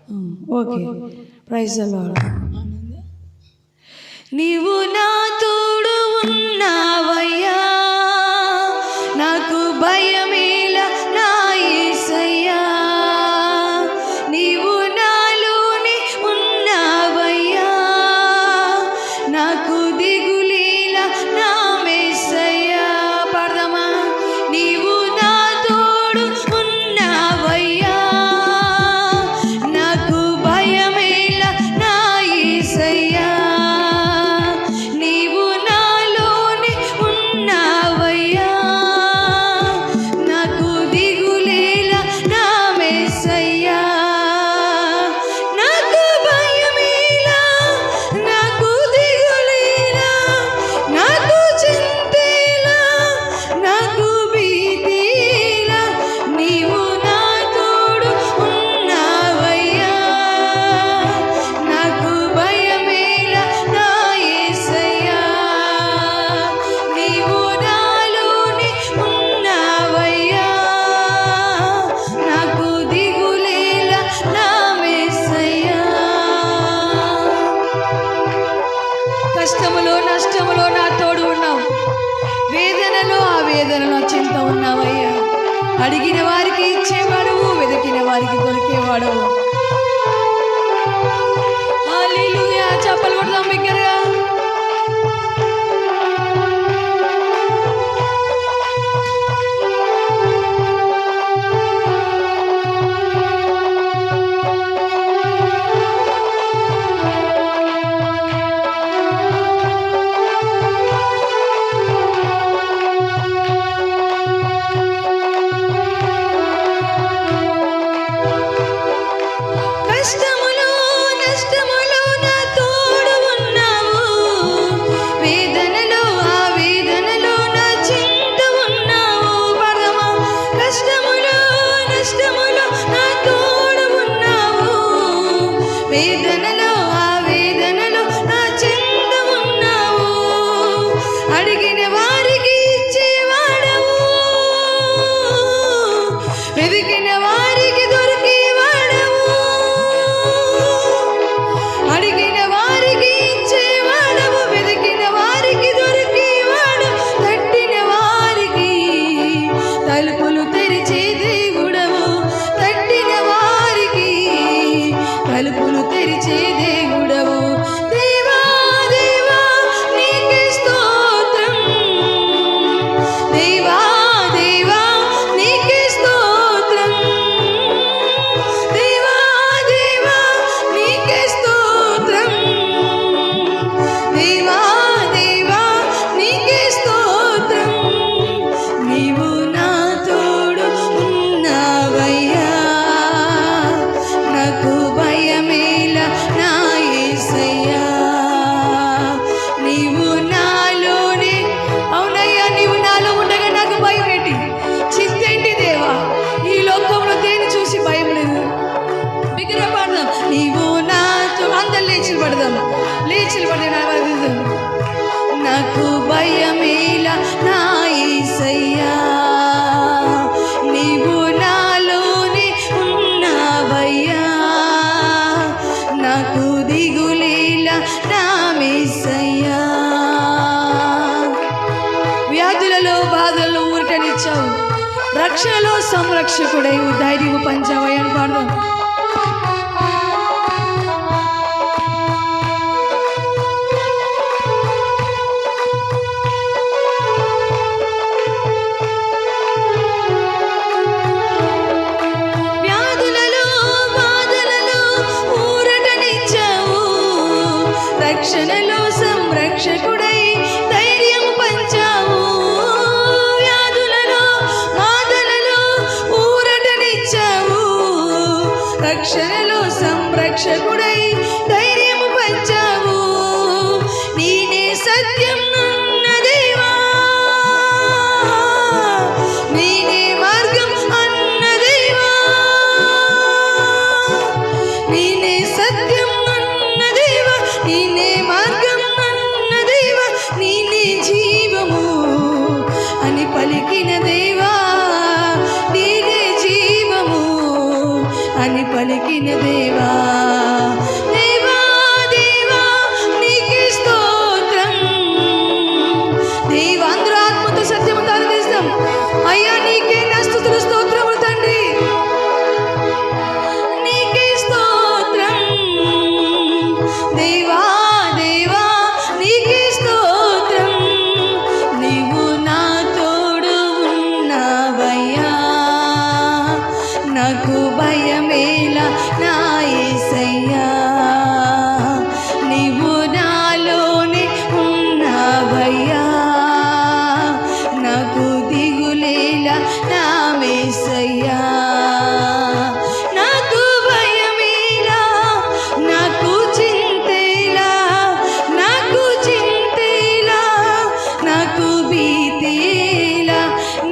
Okay, praise the lord. నీవు నా తోడు ఉన్నావయ్యా, నాకు భయమేలా నా యేసయ్యా. నీవు నాలోనే ఉన్నావయ్యా, నాకు దిగులేలా నా యేసయ్యా. పాడదామా? నీవు నా తోడు ఉన్నావయ్యా, నాకు భయమేలా నా యేసయ్యా. నీవు నాలోనే ఉన్నావయ్యా, నాకు దిగులేలా నా యేసయ్యా. నాకు భయమేలా, నాకు దిగులేలా, నాకు చింతేలా, నాకు భీతిలా, నీవు నా తోడు ఉన్నావయ్యా, నాకు భయమేలా నా యేసయ్యా. నీవు నాలోనే ఉన్నావయ్యా, నాకు దిగులేలా నా యేసయ్యా. కష్టములో నష్టములో నా తోడు ఉన్నావు, వేదనలో ఆవేదనలో చింత ఉన్నావయ్యా. అడిగిన వారికి ఇచ్చేవాడవు, వెతికిన వారికి దొరికేవాడవు. హల్లెలూయా. చప్పలు కొడదాం బిగ్గరగా. కష్టములో నష్టములో నా తోడు ఉన్నావు, వేదనలో ఆవేదనలో నా చింత ఉన్నావు. పరమా కష్టములో నష్టములో నా తోడు ఉన్నావు, వేదనలో ఆవేదనలో నా చింత ఉన్నావు. అడిగిన వారికి ఇచ్చేవాడవు, వెతికిన వారికి దొరికేవాడవు. అడిగిన వారికి ఇచ్చేవాడవు, వెతికిన వారికి దొరికేవాడు. తట్టిన వారికి తలుపులు తెరిచే దేవుడవు, తట్టిన వారికి తలుపులు తెరిచే దేవుడవు. దేవా దేవా నీకే స్తోత్రం, దేవా దేవా నీకే స్తోత్రం, దేవా దేవా నీకే స్తోత్రం, దేవా దేవా నీకే స్తోత్రం. నీవు నా తోడు ఉన్నావయ్యా, నాకు భయమేలా నా యేసయ్యా. నీవు నాలోనే, అవునయ్యా, నీవు నాలో ఉండగా నాకు భయం ఏంటి, చింతేంటి దేవా? ఈ లోకంలో దేని చూసి భయం లేదు. బిగ్గర పాడదాం. నీవు నాతో, అందరు లేచి పడదాం, లేచి పడదాం. నాకు భయమేలా నా యేసయ్యా, నీవు నాలోనే ఉన్నావయ్యా, నాకు దిగులేలా నా యేసయ్యా. వ్యాధులలో బాధల్లో ఊరటనిచ్చావు, రక్షణలో సంరక్షకుడై ధైర్యము పంచావయ్యని పాడదాం. వ్యాధులలో బాధలలో ఊరటనిచ్చావు, రక్షణలో సంరక్షకుడై ధైర్యము పంచావు. వ్యాధులలో బాధలలో ఊరటనిచ్చావు, రక్షణలో సంరక్షకుడై ధైర్యము పంచావు. నీనే సత్యం అన్న దేవా, నీనే మార్గం అన్న దేవా, నీనే సత్యం అన్న దేవా, నీనే మార్గం అన్న దేవా, నీనే జీవము అని పలికిన దేవా, నీనే జీవము అని పలికి పలికిన దేవా దేవా దేవా నీకే స్తోత్రం. దేవా అందరూ ఆత్మతో సత్యముతో ఆరాధిస్తాం. అయ్యా నీకే నా స్తుతులు స్తోత్రములు తండ్రి, నీకే స్తోత్రం. దేవా దేవా నీకే స్తోత్రం. నీవు నా తోడు ఉన్నావయ్యా, నాకు భయమేలా నా యేసయ్యా. నీవు నాలోనే ఉన్నావయ్యా, నాకు దిగులేలా నా యేసయ్యా. నాకు భయమేలా, నాకు చింతేలా, నాకు చింతేలా, నాకు భీతేలా,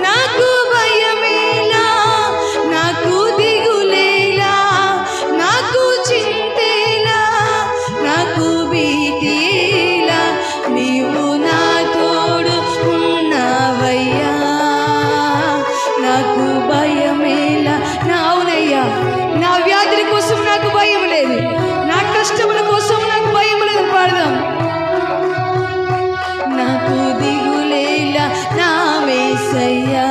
నాకు భయమేలా, నాకు దిగులేలా, నాకు చింతేలా, నాకు భీతేలా. నీవు నా తోడు ఉన్నావయ్యా, నాకు భయమేలా. నా అవునయ్యా, నా వ్యాధుల కోసం నాకు భయం లేదు, నా కష్టముల కోసం నాకు భయం లేదు. పాడదాం. నాకు దిగులేలా నా యేసయ్యా,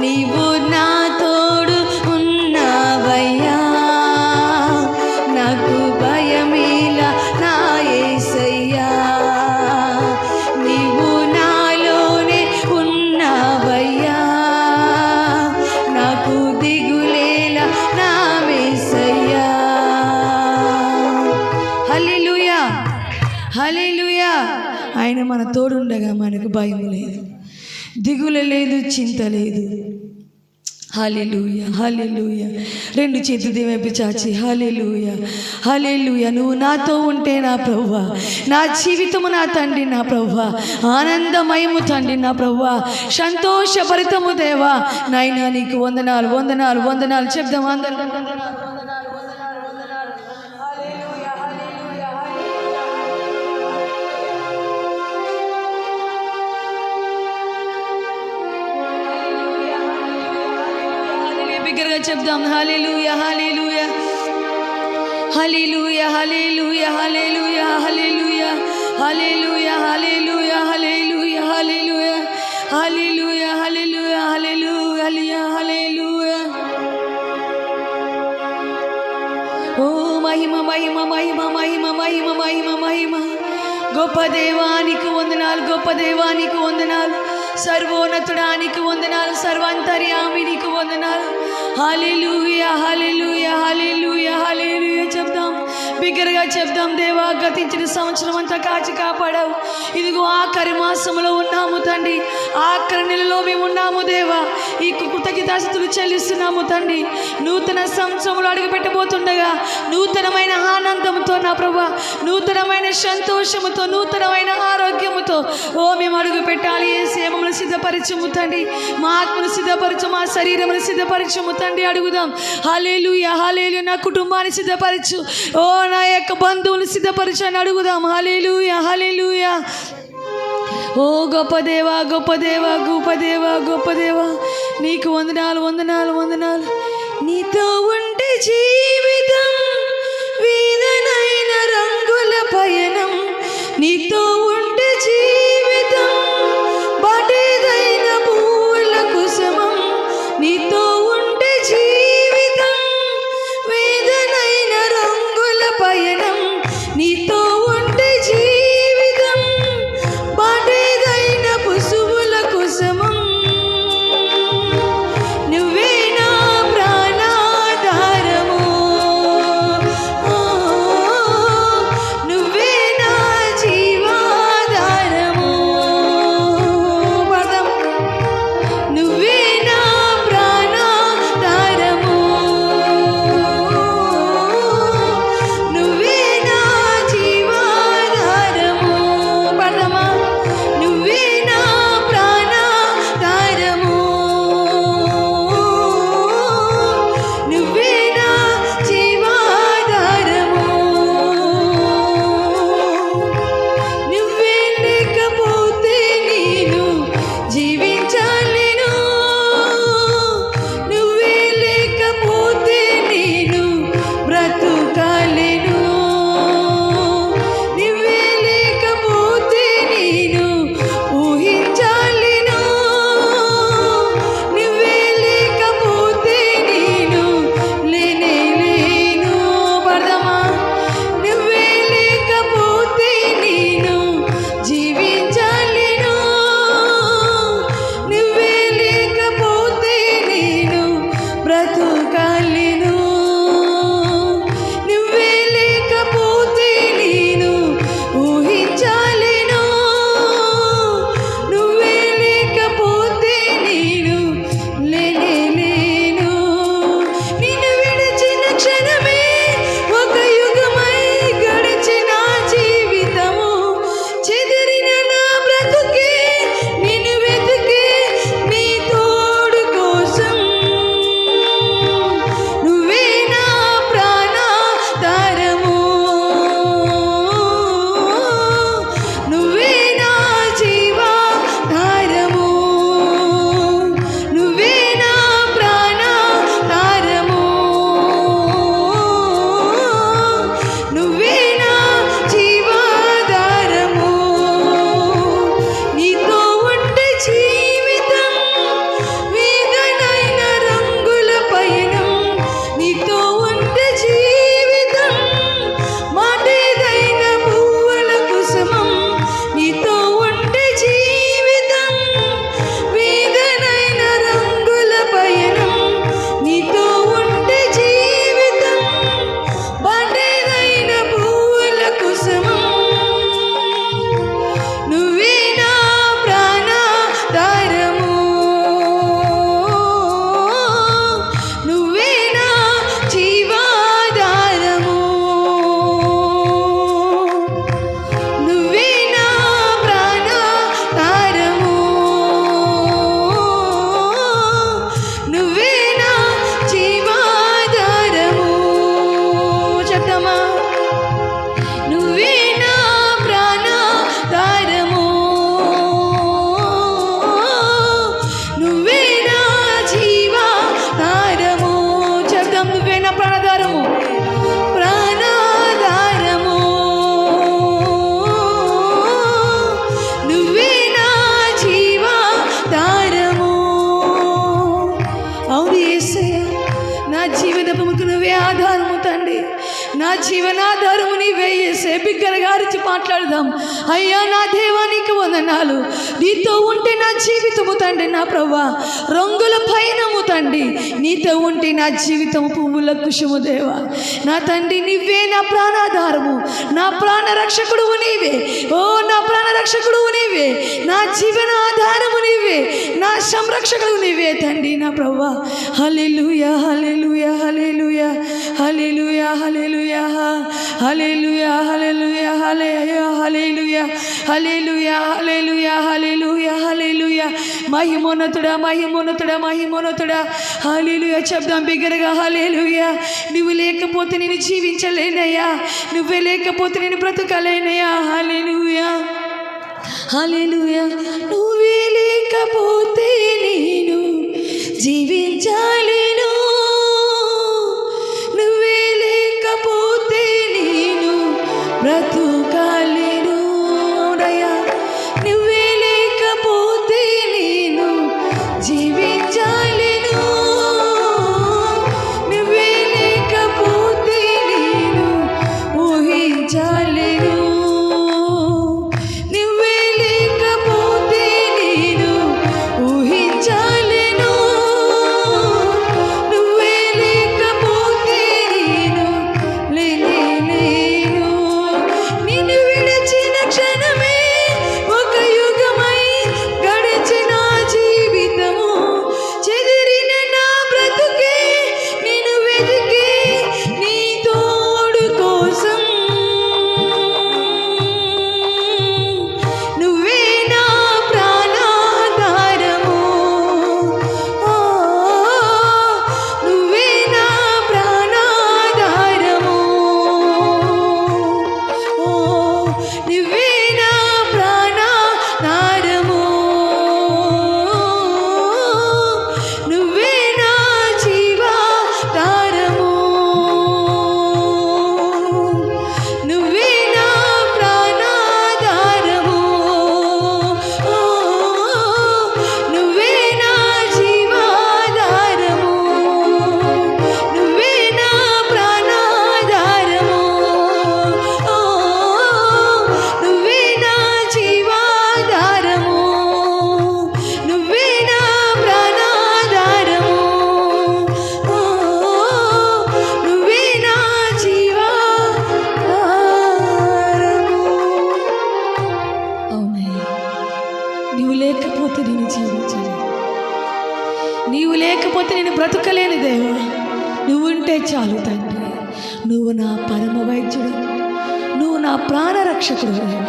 నీవు నా తోడు ఉన్నావయ్యా, నాకు భయమేలా నా యేసయ్యా. నీవు నాలోనే ఉన్నావయ్యా, నాకు దిగులేలా నా యేసయ్యా. హల్లెలూయా హల్లెలూయా. ఆయన మన తోడుండగా మనకు భయం లేదు, దిగులు లేదు, చింత లేదు. హల్లెలూయా హల్లెలూయా. రెండు చేతులు వైపు చాచి హల్లెలూయా హల్లెలూయా. నువ్వు నాతో ఉంటే నా ప్రభువా, నా జీవితము నా తండ్రి, నా ప్రభువా ఆనందమయము తండ్రి, నా ప్రభువా సంతోషభరితము దేవా. నాయనా నీకు వందనాలు వందనాలు వందనాలు చెప్దాం అందరం. బిగ్గరగా చెప్దాం. హల్లెలూయా హల్లెలూయా హల్లెలూయా హల్లెలూయా హల్లెలూయా హల్లెలూయా హల్లెలూయా హల్లెలూయా హల్లెలూయా హల్లెలూయా హల్లెలూయా హల్లెలూయా హల్లెలూయా హల్లెలూయా. ఓ మహిమ మహిమ మహిమ మహిమ మహిమ మహిమ మహిమ. గొప్ప దేవానికి వందనాలు, గొప్ప దేవానికి వందనాలు, సర్వోన్నతుడానికి వందనాలు, సర్వాంతర్యామినికి వందనాలు. హల్లెలూయా హల్లెలూయా హల్లెలూయా హల్లెలూయా చెప్దాం, బిగ్గరగా చెప్దాం. దేవా గతించిన సంవత్సరం అంతా కాచి కాపాడావు. ఇదిగో ఆఖరి మాసంలో ఉన్నాము తండ్రి, ఆఖరి నెలలో మేము ఉన్నాము దేవా. ఈ కృతజ్ఞతాస్తుతులు చెల్లిస్తున్నాము తండ్రి. నూతన సంవత్సరంలో అడుగు పెట్టబోతుండగా నూతనమైన ఆనందంతో నా ప్రభా, నూతనమైన సంతోషముతో, నూతనమైన ఆరోగ్యముతో ఓ మేము అడుగు పెట్టాలి. ఏ సేమములు సిద్ధపరచము తండ్రి, మా ఆత్మను సిద్ధపరచు, మా శరీరమును సిద్ధపరచము తండ్రి. అడుగుదాం. హల్లెలూయా హల్లెలూయా. నా కుటుంబాన్ని సిద్ధపరచు, ఓ నా యొక్క బంధువులు సిద్ధపరచు అని అడుగుదాం. హల్లెలూయా హల్లెలూయా. ఓ గొప్ప దేవా గొప్ప దేవా గొప్ప దేవా గొప్ప దేవా, నీకు వందనాలు వందనాలు వందనాలు. నీతో ఉంటే జీవితం వీధనైన రంగుల పయనం, నీతో ఉంటే జీవితం బాటేదైన పూల కుసుమం, నీతో ఉంటే జీవితం వేదనైన రంగుల పయనం, నీతో ఉంటే జీవితం బాటేదైన పుసువుల కుసుమం. నువ్వే నా ప్రాణాధారం, నువ్వే ఆధారము తండ్రి, నా జీవనాధారము నీవే. యేసే బిగ్గరగా అరిచి మాట్లాడదాం. అయ్యా నా దేవా నీకు వందనాలు. నీతో ఉంటే నా జీవితము తండ్రి, నా ప్రభువా రంగుల పయనము తండ్రి. నీతో ఉంటే నా జీవితము పువ్వుల కుశము దేవా. నా తండ్రి నీవే నా ప్రాణాధారము, నా ప్రాణ రక్షకుడు నీవే. ఓ నా ప్రాణ రక్షకుడు నీవే, నా జీవన ఆధారము నీవే, నా సంరక్షకుడు నీవే తండ్రి, నా ప్రభువా. హల్లెలూయా హల్లెలూయా హల్లెలూయా హల్లెలూయా హల్లెలూయా హల్లెలూయా హల్లెలూయా హల్లెలూయా హల్లెలూయా హల్లెలూయా హల్లెలూయా హల్లెలూయా. మహిమోన్నతుడా మహిమోన్నతుడా మహిమోన్నతుడా హల్లెలూయా. చెప్దాం బిగ్గరగా హల్లెలూయా. నువ్వు లేకపోతే నేను జీవించలేనయ్యా, నువ్వే లేకపోతే నేను బ్రతకలేనయ్యా. హల్లెలూయా హల్లెలూయా. నువ్వే లేకపోతే నేను జీవించలేను, నువ్వే లేకపోతే నేను బ్రతుకలేను. అవునయ్యా, నువ్వే లేకపోతే నేను జీవించలేను, నువ్వే లేకపోతే నేను ఊహించలేను, నువ్వే లేకపోతే నేను ఊహించలేను, నువ్వే లేకపోతే నేను లేనేలేను. నిన్ను విడిచిన క్షణమే ఒక యుగమై గడిచిన జీవితము, చెదిరిన నా బ్రతుకే నేను వెతికే నీ తోడు కోసం. నువ్వే నా ప్రాణాధారము, ఓ నువ్వే నా ప్రాణాధారము, ఓ నువ్వే నా ప్రాణాధారము, నువ్వే నా జీవాధారము, నువ్వే నా ప్రాణాధారము, ఓ నువ్వే నా జీవాధారము, నువ్వే నా ప్రాణాధారము, ఓ నువ్వే నా జీవాధారము, నువ్వే నా ప్రాణాధారము, ఓ నువ్వే నా జీవాధారము. అవునయ్యా, నీవు లేకపోతే నేను జీవించలేను, నీవు లేకపోతే నేను బ్రతకలేను దేవా. నువ్వు ఉంటే చాలు తండ్రి. నువ్వు నా పరమ వైద్యుడు, నువ్వు నా ప్రాణ రక్షకుడు దేవా.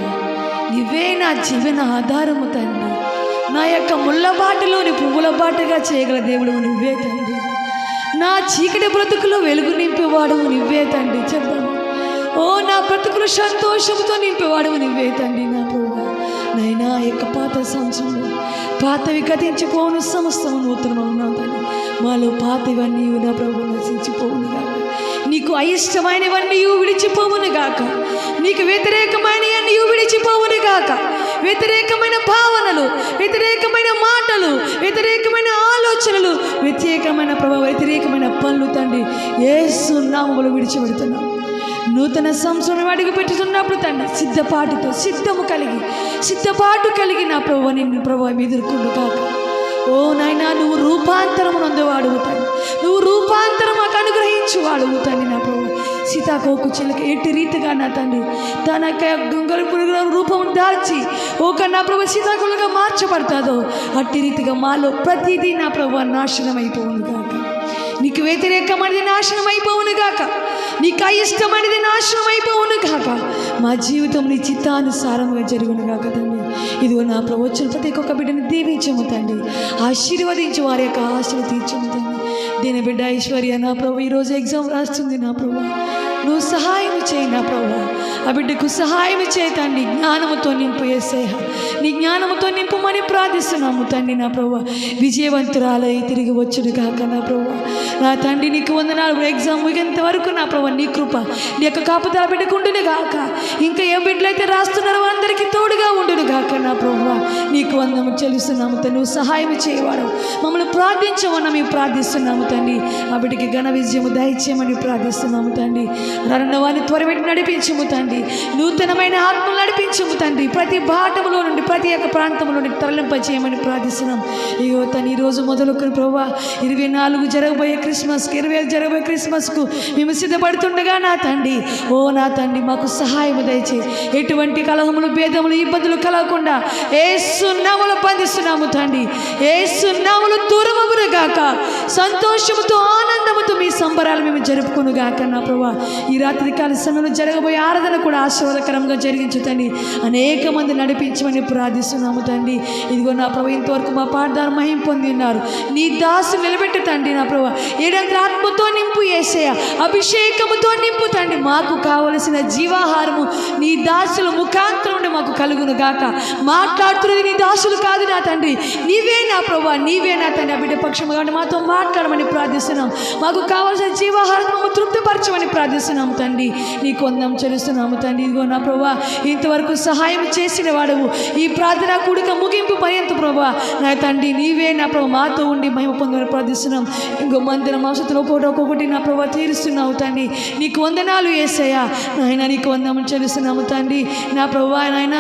నువ్వే నా జీవన ఆధారము తండ్రి. నా యొక్క ముళ్ళ బాటలోని పువ్వుల బాటగా చేయగల దేవుడు నువ్వే తండ్రి. నా చీకటి బ్రతుకులో వెలుగు నింపేవాడు నువ్వే తండ్రి. చెప్తాను, ఓ నా బ్రతుకులు సంతోషంతో నింపేవాడు నువ్వే తండ్రి. నా ప్రభువా నైనా యొక్క పాత సంవత్సరంలో పాతవి గతించిపోవును, సమస్తము నూతనమవునా తండ్రి. మాలో పాతవన్నీ నా ప్రభు నశించిపోవును గాక, నీకు అయిష్టమైనవన్నీ విడిచిపోవును గాక, నీకు వ్యతిరేకమైనవన్నీ విడిచిపోవును గాక. వ్యతిరేకమైన భావనలు, వ్యతిరేకమైన మాటలు, వ్యతిరేకమైన ఆలోచనలు, వ్యతిరేకమైన వ్యతిరేకమైన పనులు తండ్రి యేసు నామములో విడిచిపెడుతున్నాం. నూతన సంవత్సరం అడుగు పెట్టుతున్నప్పుడు తండ్రి సిద్ధపాటు కలిగి నా ప్రభు నిన్ను ప్రభు ఎదుర్కొండు కాక. ఓ నాయనా, నువ్వు రూపాంతరము నందువాడు తండ్రి, నువ్వు రూపాంతరం మాకు అనుగ్రహించువాడు తండ్రి. నా ప్రభు సీతాకోకు చిలక ఎట్టి రీతిగా నా తండ్రి తన గొంగళ రూపం దాల్చి ఒక నా ప్రభు సీతాకులుగా మార్చబడతాదో అట్టి రీతిగా మాలో ప్రతిదీ నా ప్రభు నాశనం అయిపోవును గాక. నీకు వ్యతిరేకమైనది నాశనం అయిపోవును గాక, నీకు అయిష్టమైనది నాశనం అయిపోవును గాక. మా జీవితం నీ చిత్తానుసారంగా జరుగును గాక తండ్రి. ఇదిగో నా ప్రభు వచ్చిన ప్రతి ఒక్క బిడ్డని దీవించము తండ్రి, ఆశీర్వదించి వారి యొక్క ఆశలు తీర్చము తండ్రి. దీని బిడ్డ ఐశ్వర్య నా ప్రభు ఈరోజు ఎగ్జామ్ రాస్తుంది నా ప్రభు, నువ్వు సహాయం చేయి నా ప్రభు. ఆ బిడ్డకు సహాయం చేయి తండ్రి, జ్ఞానముతో నింపు యేసయ్యా, నీ జ్ఞానముతో నింపమని ప్రార్థిస్తున్నాము తండ్రి. నా ప్రభు విజయవంతురాలై తిరిగి వచ్చుడు కాక నా ప్రభు. నా తండ్రి నీకు వందనాలు. ఎగ్జామ్ ముగినంత వరకు నా ప్రభు నీ కృప నీ యొక్క కాపుదల పెట్టుకుంటును గాక. ఇంకా ఏ బిడ్డలైతే రాస్తున్నారో అందరికీ తోడుగా ఉండును గాక నా ప్రభు. నీకు వందము చెల్లిస్తున్నాము తండ్రి. నువ్వు సహాయం చేయవాడు. మమ్మల్ని ప్రార్థించమని మేము ప్రార్థిస్తున్నాము తండ్రి. ఆ బిడ్డకి ఘన విజయము దయచేయమని ప్రార్థిస్తున్నాము తండ్రి. వారిని త్వరపెట్టి నడిపించము తండ్రి. నూతనమైన ఆత్మలు నడిపించము తండ్రి. ప్రతి బాటములో నుండి ప్రతి ఒక్క ప్రాంతంలో నుండి తరలింపచేయమని ప్రార్థిస్తున్నాం. ఇగో తను ఈరోజు మొదలుకొని ప్రభు 24 జరగబోయే క్రిస్మస్కి 25 జరగబోయే క్రిస్మస్కు మేము సిద్ధపడుతుండగా నా తండ్రి, ఓ నా తండ్రి మాకు సహాయం దయచే. ఎటువంటి కలహములు భేదములు ఇబ్బందులు కలగకుండా యేసు నామములో బంధిస్తున్నాము తండ్రి. యేసు నామములో దూరమవును గాక. సంతోషముతో ఆనందముతో మీ సంబరాలు మేము జరుపుకును గాక నా ప్రభు. ఈ రాత్రి కాల సమయంలో జరగబోయే ఆరాధన కూడా ఆశీర్వాదకరంగా జరిగించు తండ్రి. అనేక మంది నడిపించమని ప్రార్థిస్తున్నాము తండ్రి. ఇదిగో నా ప్రభు ఇంతవరకు మా పాఠదారు మహిమ పొంది ఉన్నారు. నీ దాసు నిలబెట్టు తండ్రి. నా ప్రభు ఏడంత ఆత్మతో నింపు యేసయ్య, అభిషేకముతో నింపు తండ్రి. మాకు కావలసిన జీవాహారము నీ దాసుల ముఖాంతరం నుండి మాకు కలుగును గాక. మాట్లాడుతున్నది నీ దాసులు కాదు నా తండ్రి, నీవే నా ప్రభు, నీవే నా తండ్రి. ఆ బిడ్డ పక్షము కాబట్టి మాతో మాట్లాడమని ప్రార్థిస్తున్నాం. మాకు కావాల్సిన జీవాహారము తృప్తిపరచమని ప్రార్థిస్తున్నాము తండ్రి. నీకు వందనం చెల్లిస్తున్నాము తండ్రి. ఇదిగో నా ప్రభు ఇంతవరకు సహాయం చేసిన వాడవు. ఈ ప్రార్థన కూడిక ముగింపు పర్యంత ప్రభు నా తండ్రి నీవే నా ప్రభు మాతో ఉండి మహిమ పొందమని ప్రార్థిస్తున్నాం. ఇంకో మందిరం అవసరం ఒక్కొక్కటి నా ప్రభు తీరుస్తున్నావు తండ్రి. నీకు వందనాలు యేసయ్య. నాయన నీకు వందనం చెల్లిస్తున్నాము తండ్రి. నా ప్రభు నాయన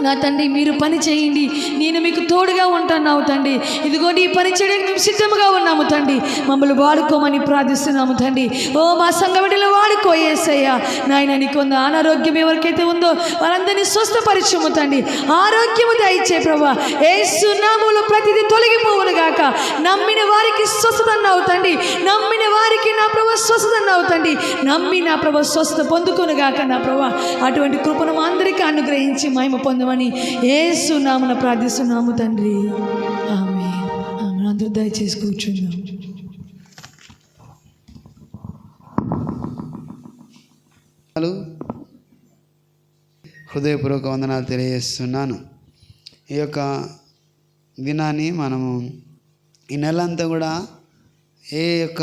నా తండ్రి మీరు పని చేయండి, నేను మీకు తోడుగా ఉంటాను తండ్రి. ఇదిగో నీ పని చేయడానికి మేము సిద్ధంగా ఉన్నాము తండ్రి. మమ్మల్ని వాడుకోమని ప్రార్థిస్తున్నాము తండ్రి. ఓ మా సంఘ బిడ్డలు వాడుకో యేసయ్యా. నాయన నీకు ఉన్న అనారోగ్యం ఎవరికైతే ఉందో వారందరినీ స్వస్థపరిచము తండ్రి. ఆరోగ్యము దయచే ప్రభా. యేసు నామములో ప్రతిదీ తొలగిపోవును గాక. నమ్మిన వారికి స్వస్థత అన్నావు తండ్రి. నమ్మిన వారికి నా ప్రభు స్వస్థత అన్నావు తండ్రి. నమ్మి నా ప్రభు స్వస్థత పొందుకొను గాక నా ప్రభు. అటువంటి కృపను మా అందరికీ అనుగ్రహించి మహిమ పొందమని యేసు నామమున ప్రార్థిస్తున్నాము తండ్రి. ఆమేన్. ఆమేన్. అందరూ దయచేసి కూర్చుందాం. హృదయపూర్వక వందనాలు తెలియజేస్తున్నాను. ఈ యొక్క దినాన్ని మనము ఈ నెలంతా కూడా ఏ యొక్క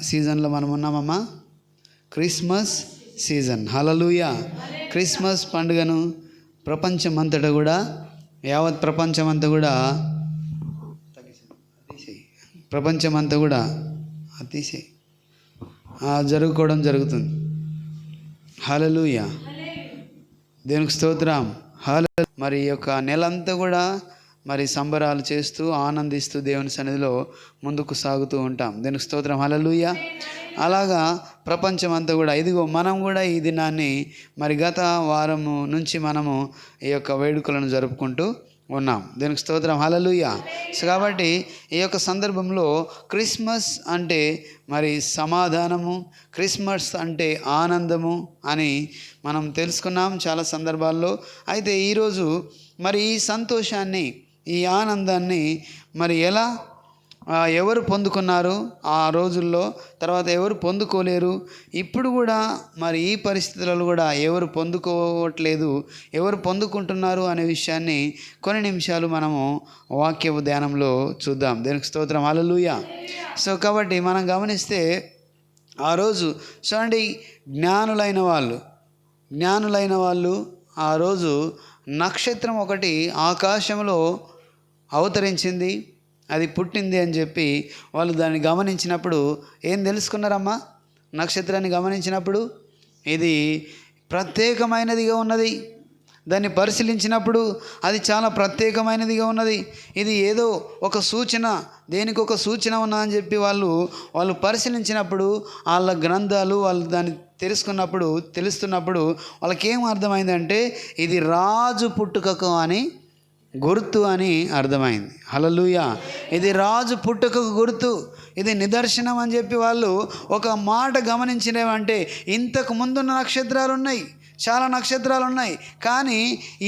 సీజన్లో మనం ఉన్నామమ్మా? Christmas season. హల్లెలూయా. క్రిస్మస్ పండుగను ప్రపంచమంతటా కూడా, యావత్ ప్రపంచమంతా కూడా జరుపుకోవడం జరుగుతుంది. హల్లెలూయా. దేవునికి స్తోత్రం. హల్లెలూయా. మరి ఈ యొక్క నెలంతా కూడా మరి సంబరాలు చేస్తూ ఆనందిస్తూ దేవుని సన్నిధిలో ముందుకు సాగుతూ ఉంటాం. దేవునికి స్తోత్రం. హల్లెలూయా. అలాగా ప్రపంచం అంతా కూడా ఇదిగో మనం కూడా ఈ దినాన్ని మరి గత వారము నుంచి మనము ఈ యొక్క వేడుకలను జరుపుకుంటూ ఉన్నాం. దీనికి స్తోత్రం. హల్లెలూయా. సో కాబట్టి ఈ యొక్క సందర్భంలో క్రిస్మస్ అంటే మరి సమాధానము, క్రిస్మస్ అంటే ఆనందము అని మనం తెలుసుకున్నాం చాలా సందర్భాల్లో. అయితే ఈరోజు మరి ఈ సంతోషాన్ని, ఈ ఆనందాన్ని మరి ఎవరు పొందుకున్నారు ఆ రోజుల్లో, తర్వాత ఎవరు పొందుకోలేరు, ఇప్పుడు కూడా మరి ఈ పరిస్థితులలో కూడా ఎవరు పొందుకోవట్లేదు, ఎవరు పొందుకుంటున్నారు అనే విషయాన్ని కొన్ని నిమిషాలు మనము వాక్య ధ్యానంలో చూద్దాం. దేవునికి స్తోత్రం. హల్లెలూయా. సో కాబట్టి మనం గమనిస్తే ఆ రోజు చూడండి, జ్ఞానులైన వాళ్ళు ఆ రోజు నక్షత్రం ఒకటి ఆకాశంలో అవతరించింది, అది పుట్టింది అని చెప్పి వాళ్ళు దాన్ని గమనించినప్పుడు ఏం తెలుసుకున్నారమ్మా? నక్షత్రాన్ని గమనించినప్పుడు ఇది ప్రత్యేకమైనదిగా ఉన్నది. దాన్ని పరిశీలించినప్పుడు అది చాలా ప్రత్యేకమైనదిగా ఉన్నది. ఇది ఏదో ఒక సూచన, దేనికి ఒక సూచన ఉన్నదని చెప్పి వాళ్ళు పరిశీలించినప్పుడు వాళ్ళ గ్రంథాలు వాళ్ళు దాన్ని తెలుస్తున్నప్పుడు వాళ్ళకేం అర్థమైందంటే ఇది రాజు పుట్టుకకు అని గుర్తు అని అర్థమైంది. హల్లెలూయా. ఇది రాజు పుట్టుకకు గుర్తు, ఇది నిదర్శనం అని చెప్పి వాళ్ళు ఒక మాట గమనించినవంటే ఇంతకు ముందున్న నక్షత్రాలు ఉన్నాయి, చాలా నక్షత్రాలు ఉన్నాయి, కానీ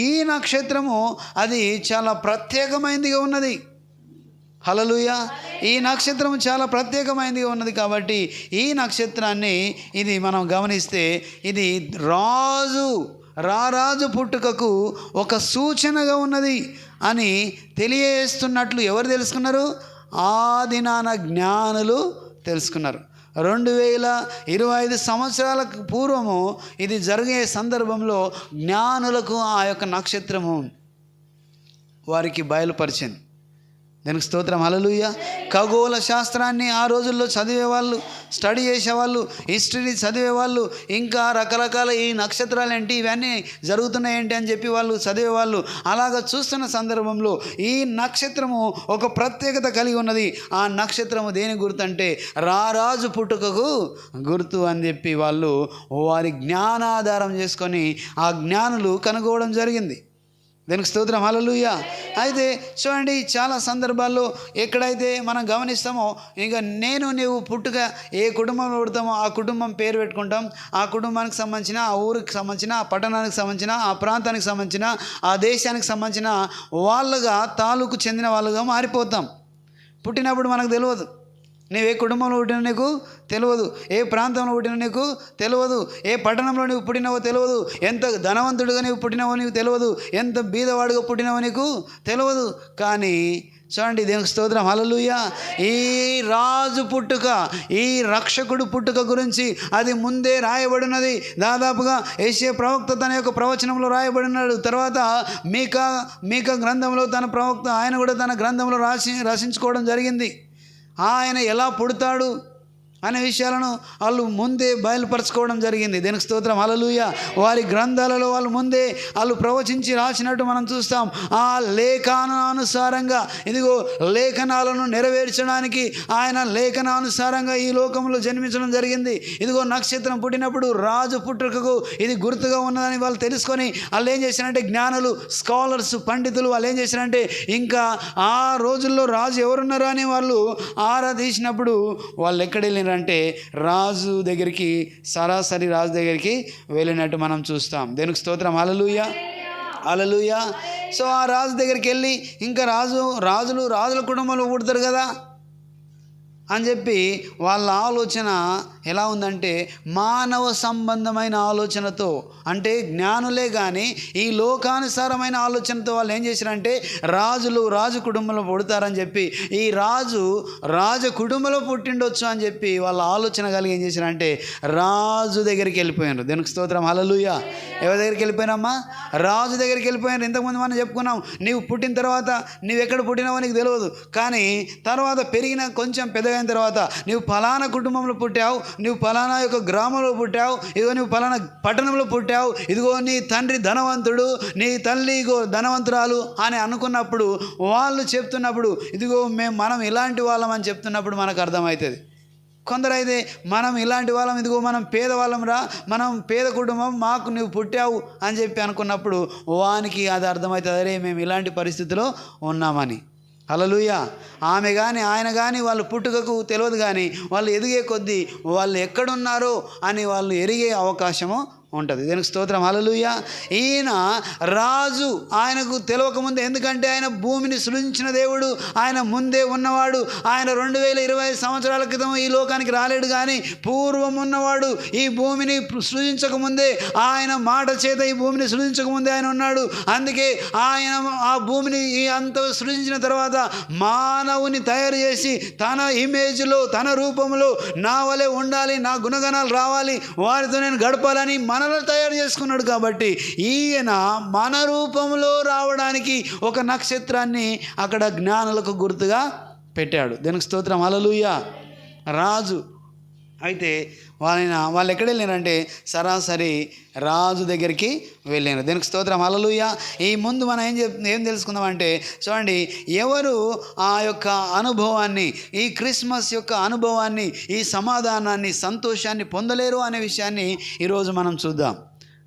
ఈ నక్షత్రము అది చాలా ప్రత్యేకమైనదిగా ఉన్నది. హల్లెలూయా. ఈ నక్షత్రం చాలా ప్రత్యేకమైనదిగా ఉన్నది కాబట్టి ఈ నక్షత్రాన్ని ఇది మనం గమనిస్తే ఇది రాజు రారాజు పుట్టుకకు ఒక సూచనగా ఉన్నది అని తెలియజేస్తున్నట్లు ఎవరు తెలుసుకున్నారు? ఆ దినాన జ్ఞానులు తెలుసుకున్నారు. 2025 సంవత్సరాలకు పూర్వము ఇది జరిగే సందర్భంలో జ్ఞానులకు ఆ యొక్క నక్షత్రము వారికి బయలుపరిచింది. దానికి స్తోత్రం, హల్లెలూయా. ఖగోళ శాస్త్రాన్ని ఆ రోజుల్లో చదివేవాళ్ళు, స్టడీ చేసేవాళ్ళు, హిస్టరీ చదివేవాళ్ళు, ఇంకా రకరకాల ఈ నక్షత్రాలు ఏంటి, ఇవన్నీ జరుగుతున్నాయేంటి అని చెప్పి వాళ్ళు చదివేవాళ్ళు. అలాగ చూస్తున్న సందర్భంలో ఈ నక్షత్రము ఒక ప్రత్యేకత కలిగి ఉన్నది. ఆ నక్షత్రము దేని గుర్తు అంటే రారాజు పుట్టుకకు గుర్తు అని చెప్పి వాళ్ళు వారి జ్ఞానాధారం చేసుకొని ఆ జ్ఞానులు కనుగోవడం జరిగింది. దానికి స్తోత్రం, హల్లెలూయా. అయితే చూడండి, చాలా సందర్భాల్లో ఎక్కడైతే మనం గమనిస్తామో, ఇంకా నీవు పుట్టుక ఏ కుటుంబంలో పుడతామో ఆ కుటుంబం పేరు పెట్టుకుంటాం. ఆ కుటుంబానికి సంబంధించిన, ఆ ఊరికి సంబంధించిన, ఆ పట్టణానికి సంబంధించిన, ఆ ప్రాంతానికి సంబంధించిన, ఆ దేశానికి సంబంధించిన వాళ్ళుగా, తాలూకు చెందిన వాళ్ళుగా మారిపోతాం. పుట్టినప్పుడు మనకు తెలియదు నీవు ఏ కుటుంబంలో పుట్టినా నీకు తెలియదు, ఏ ప్రాంతంలో పుట్టినా నీకు తెలియదు, ఏ పట్టణంలో నీవు పుట్టినావో తెలియదు, ఎంత ధనవంతుడిగా నీవు పుట్టినావో నీకు తెలియదు, ఎంత బీదవాడుగా పుట్టినావో నీకు తెలియదు. కానీ చూడండి, దేవునికి స్తోత్రం, హల్లెలూయా. ఈ రాజు పుట్టుక, ఈ రక్షకుడు పుట్టుక గురించి అది ముందే రాయబడినది. దాదాపుగా యెషయా ప్రవక్త తన యొక్క ప్రవచనంలో రాయబడినాడు. తర్వాత మీకా గ్రంథంలో తన ప్రవక్త ఆయన కూడా తన గ్రంథంలో రచించుకోవడం జరిగింది. ఆయన ఎలా పుడతాడు అనే విషయాలను వాళ్ళు ముందే బయలుపరచుకోవడం జరిగింది. దీనికి స్తోత్రం, హల్లెలూయా. వారి గ్రంథాలలో వాళ్ళు ముందే వాళ్ళు ప్రవచించి రాసినట్టు మనం చూస్తాం. ఆ లేఖనానుసారంగా, ఇదిగో లేఖనాలను నెరవేర్చడానికి ఆయన లేఖనానుసారంగా ఈ లోకంలో జన్మించడం జరిగింది. ఇదిగో నక్షత్రం పుట్టినప్పుడు రాజు పుట్టుకకు ఇది గుర్తుగా ఉన్నదని వాళ్ళు తెలుసుకొని వాళ్ళు ఏం చేశారంటే, జ్ఞానులు, స్కాలర్స్, పండితులు వాళ్ళు ఏం చేశారంటే, ఇంకా ఆ రోజుల్లో రాజు ఎవరున్నారు అని వాళ్ళు ఆరా తీసినప్పుడు వాళ్ళు ఎక్కడ వెళ్ళినారు అంటే రాజు దగ్గరికి, సరాసరి రాజు దగ్గరికి వెళ్ళినట్టు మనం చూస్తాం. దేనికి స్తోత్రం, హల్లెలూయా, హల్లెలూయా. సో ఆ రాజు దగ్గరికి వెళ్ళి, ఇంకా రాజుల కుటుంబంలో పుడతారు కదా అని చెప్పి వాళ్ళ ఆలోచన ఎలా ఉందంటే మానవ సంబంధమైన ఆలోచనతో, అంటే జ్ఞానులే కానీ ఈ లోకానుసారమైన ఆలోచనతో వాళ్ళు ఏం చేశారంటే, రాజు కుటుంబంలో పుడతారని చెప్పి, ఈ రాజు కుటుంబంలో పుట్టిండొచ్చు అని చెప్పి వాళ్ళ ఆలోచన కలిగి ఏం చేశారంటే రాజు దగ్గరికి వెళ్ళిపోయారు. దీనికి స్తోత్రం, హల్లెలూయా. ఎవరి దగ్గరికి వెళ్ళిపోయినామ్మా? రాజు దగ్గరికి వెళ్ళిపోయారు. ఇంతకుముందు మనం చెప్పుకున్నాం, నీవు పుట్టిన తర్వాత నీవు ఎక్కడ పుట్టినావో నీకు తెలియదు, కానీ తర్వాత పెరిగిన కొంచెం పెద్దగా తర్వాత నువ్వు ఫలానా కుటుంబంలో పుట్టావు, నువ్వు ఫలానా యొక్క గ్రామంలో పుట్టావు, ఇదిగో నువ్వు ఫలానా పట్టణంలో పుట్టావు, ఇదిగో నీ తండ్రి ధనవంతుడు, నీ తల్లి ఇగో ధనవంతురాలు అని అనుకున్నప్పుడు, వాళ్ళు చెప్తున్నప్పుడు, ఇదిగో మనం ఇలాంటి వాళ్ళం అని చెప్తున్నప్పుడు మనకు అర్థమవుతుంది. కొందరైతే మనం ఇలాంటి వాళ్ళం, ఇదిగో మనం పేదవాళ్ళం రా, మనం పేద కుటుంబం, మాకు నువ్వు పుట్టావు అని చెప్పి అనుకున్నప్పుడు వానికి అది అర్థమవుతుంది, అరే మేము ఇలాంటి పరిస్థితిలో ఉన్నామని. హల్లెలూయా. ఆమె కానీ ఆయన కానీ వాళ్ళు పుట్టుకకు తెలియదు, కానీ వాళ్ళు ఎదిగే కొద్దీ వాళ్ళు ఎక్కడున్నారో అని వాళ్ళు ఎరిగే అవకాశము ఉంటుంది. దీనికి స్తోత్రం, హల్లెలూయా. ఈయన రాజు ఆయనకు తెలియకముందే, ఎందుకంటే ఆయన భూమిని సృజించిన దేవుడు, ఆయన ముందే ఉన్నవాడు. ఆయన 2025 సంవత్సరాల క్రితం ఈ లోకానికి రాలేడు, కానీ పూర్వం ఉన్నవాడు. ఈ భూమిని సృజించకముందే, ఆయన మాట చేత ఈ భూమిని సృజించకముందే ఆయన ఉన్నాడు. అందుకే ఆయన ఆ భూమిని అంత సృజించిన తర్వాత మానవుని తయారు చేసి తన ఇమేజ్లో, తన రూపంలో నా వలె ఉండాలి, నా గుణగణాలు రావాలి, వారితో నేను గడపాలని మనలో తయారు చేసుకున్నాడు. కాబట్టి ఈయన మన రూపంలో రావడానికి ఒక నక్షత్రాన్ని అక్కడ జ్ఞానులకు గుర్తుగా పెట్టాడు. దీనికి స్తోత్రం, హల్లెలూయా. రాజు అయితే వాళ్ళు ఎక్కడ వెళ్ళారంటే సరాసరి రాజు దగ్గరికి వెళ్ళారు. దీనికి స్తోత్రం, హల్లెలూయా. ఈ ముందు మనం ఏం తెలుసుకుందామంటే, చూడండి, ఎవరు ఆ యొక్క అనుభవాన్ని, ఈ క్రిస్మస్ యొక్క అనుభవాన్ని, ఈ సమాధానాన్ని, సంతోషాన్ని పొందలేరు అనే విషయాన్ని ఈరోజు మనం చూద్దాం.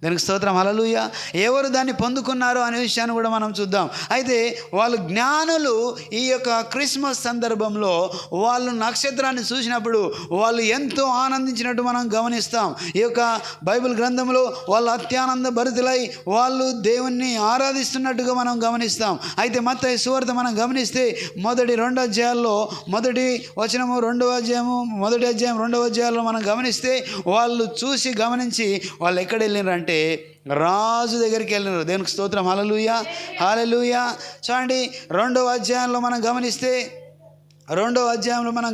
దానికి స్తోత్రం, హల్లెలూయా. ఎవరు దాన్ని పొందుకున్నారో అనే విషయాన్ని కూడా మనం చూద్దాం. అయితే వాళ్ళు జ్ఞానులు ఈ యొక్క క్రిస్మస్ సందర్భంలో వాళ్ళు నక్షత్రాన్ని చూసినప్పుడు వాళ్ళు ఎంతో ఆనందించినట్టు మనం గమనిస్తాం. ఈ యొక్క బైబిల్ గ్రంథంలో వాళ్ళు అత్యానంద భరితులై వాళ్ళు దేవుణ్ణి ఆరాధిస్తున్నట్టుగా మనం గమనిస్తాం. అయితే మత్తయి సువార్త మనం గమనిస్తే మొదటి 2 అధ్యాయాల్లో, మొదటి వచనము 2వ అధ్యాయము, మొదటి అధ్యాయం 2వ అధ్యాయాల్లో మనం గమనిస్తే వాళ్ళు చూసి గమనించి వాళ్ళు ఎక్కడ వెళ్ళినారంటే అంటే రాజు దగ్గరికి వెళ్ళినారు. దేవునికి స్తోత్రం. హల్లెలూయా, హల్లెలూయా. చూడండి 2వ అధ్యాయంలో మనం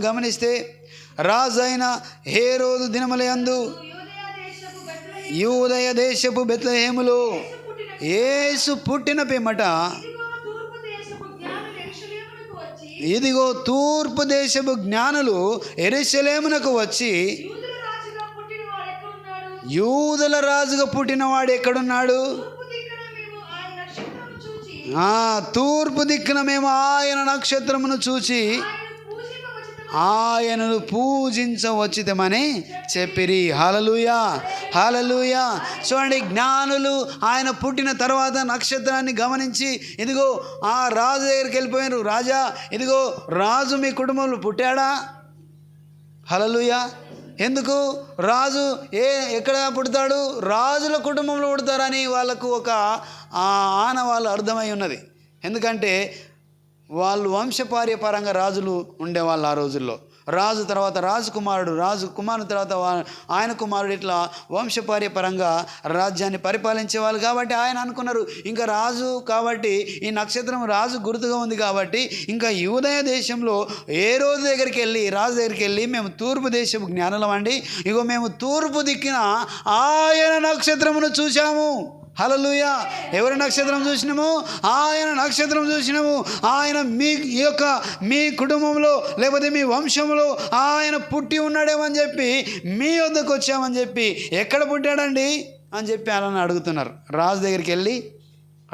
గమనిస్తే రాజు అయిన హేరోదు దినములయందు యూదయ దేశపు బెత్లెహేములో యేసు పుట్టిన పిమ్మట ఇదిగో తూర్పు దేశపు జ్ఞానులు యెరూషలేమునకు వచ్చి యూదుల రాజుగా పుట్టినవాడు ఎక్కడున్నాడు? తూర్పు దిక్కున మేము ఆయన నక్షత్రమును చూచి ఆయనను పూజించవచ్చితమని చెప్పిరి. హల్లెలూయా, హల్లెలూయా. చూడండి, జ్ఞానులు ఆయన పుట్టిన తర్వాత నక్షత్రాన్ని గమనించి ఇదిగో ఆ రాజు దగ్గరికి వెళ్ళిపోయారు. రాజా, ఇదిగో రాజు మీ కుటుంబంలో పుట్టాడా? హల్లెలూయా. ఎందుకు రాజు ఎక్కడ పుడతాడు? రాజుల కుటుంబంలో పుడతారని వాళ్ళకు ఒక ఆనవాళ్ళు అర్థమై ఉన్నది. ఎందుకంటే వాళ్ళు వంశపార్యపరంగా రాజులు ఉండేవాళ్ళు ఆ రోజుల్లో. రాజు తర్వాత రాజు కుమారుడు తర్వాత ఆయన కుమారుడు, ఇట్లా వంశపార్యపరంగా రాజ్యాన్ని పరిపాలించేవాళ్ళు. కాబట్టి ఆయన అనుకున్నారు, ఇంకా రాజు కాబట్టి ఈ నక్షత్రం రాజు గుర్తుగా ఉంది కాబట్టి ఇంకా యూదయ దేశంలో రాజు దగ్గరికి వెళ్ళి మేము తూర్పు దేశపు జ్ఞానులం అండి, ఇగో మేము తూర్పు దిక్కిన ఆయన నక్షత్రమును చూశాము. హల్లెలూయా. ఎవరి నక్షత్రం చూసినాము? ఆయన నక్షత్రం చూసినాము. ఆయన మీ కుటుంబంలో లేకపోతే మీ వంశంలో ఆయన పుట్టి ఉన్నాడేమని చెప్పి మీ వద్దకు వచ్చామని చెప్పి, ఎక్కడ పుట్టాడండి అని చెప్పి అలా అడుగుతున్నారు. రాజు దగ్గరికి వెళ్ళి,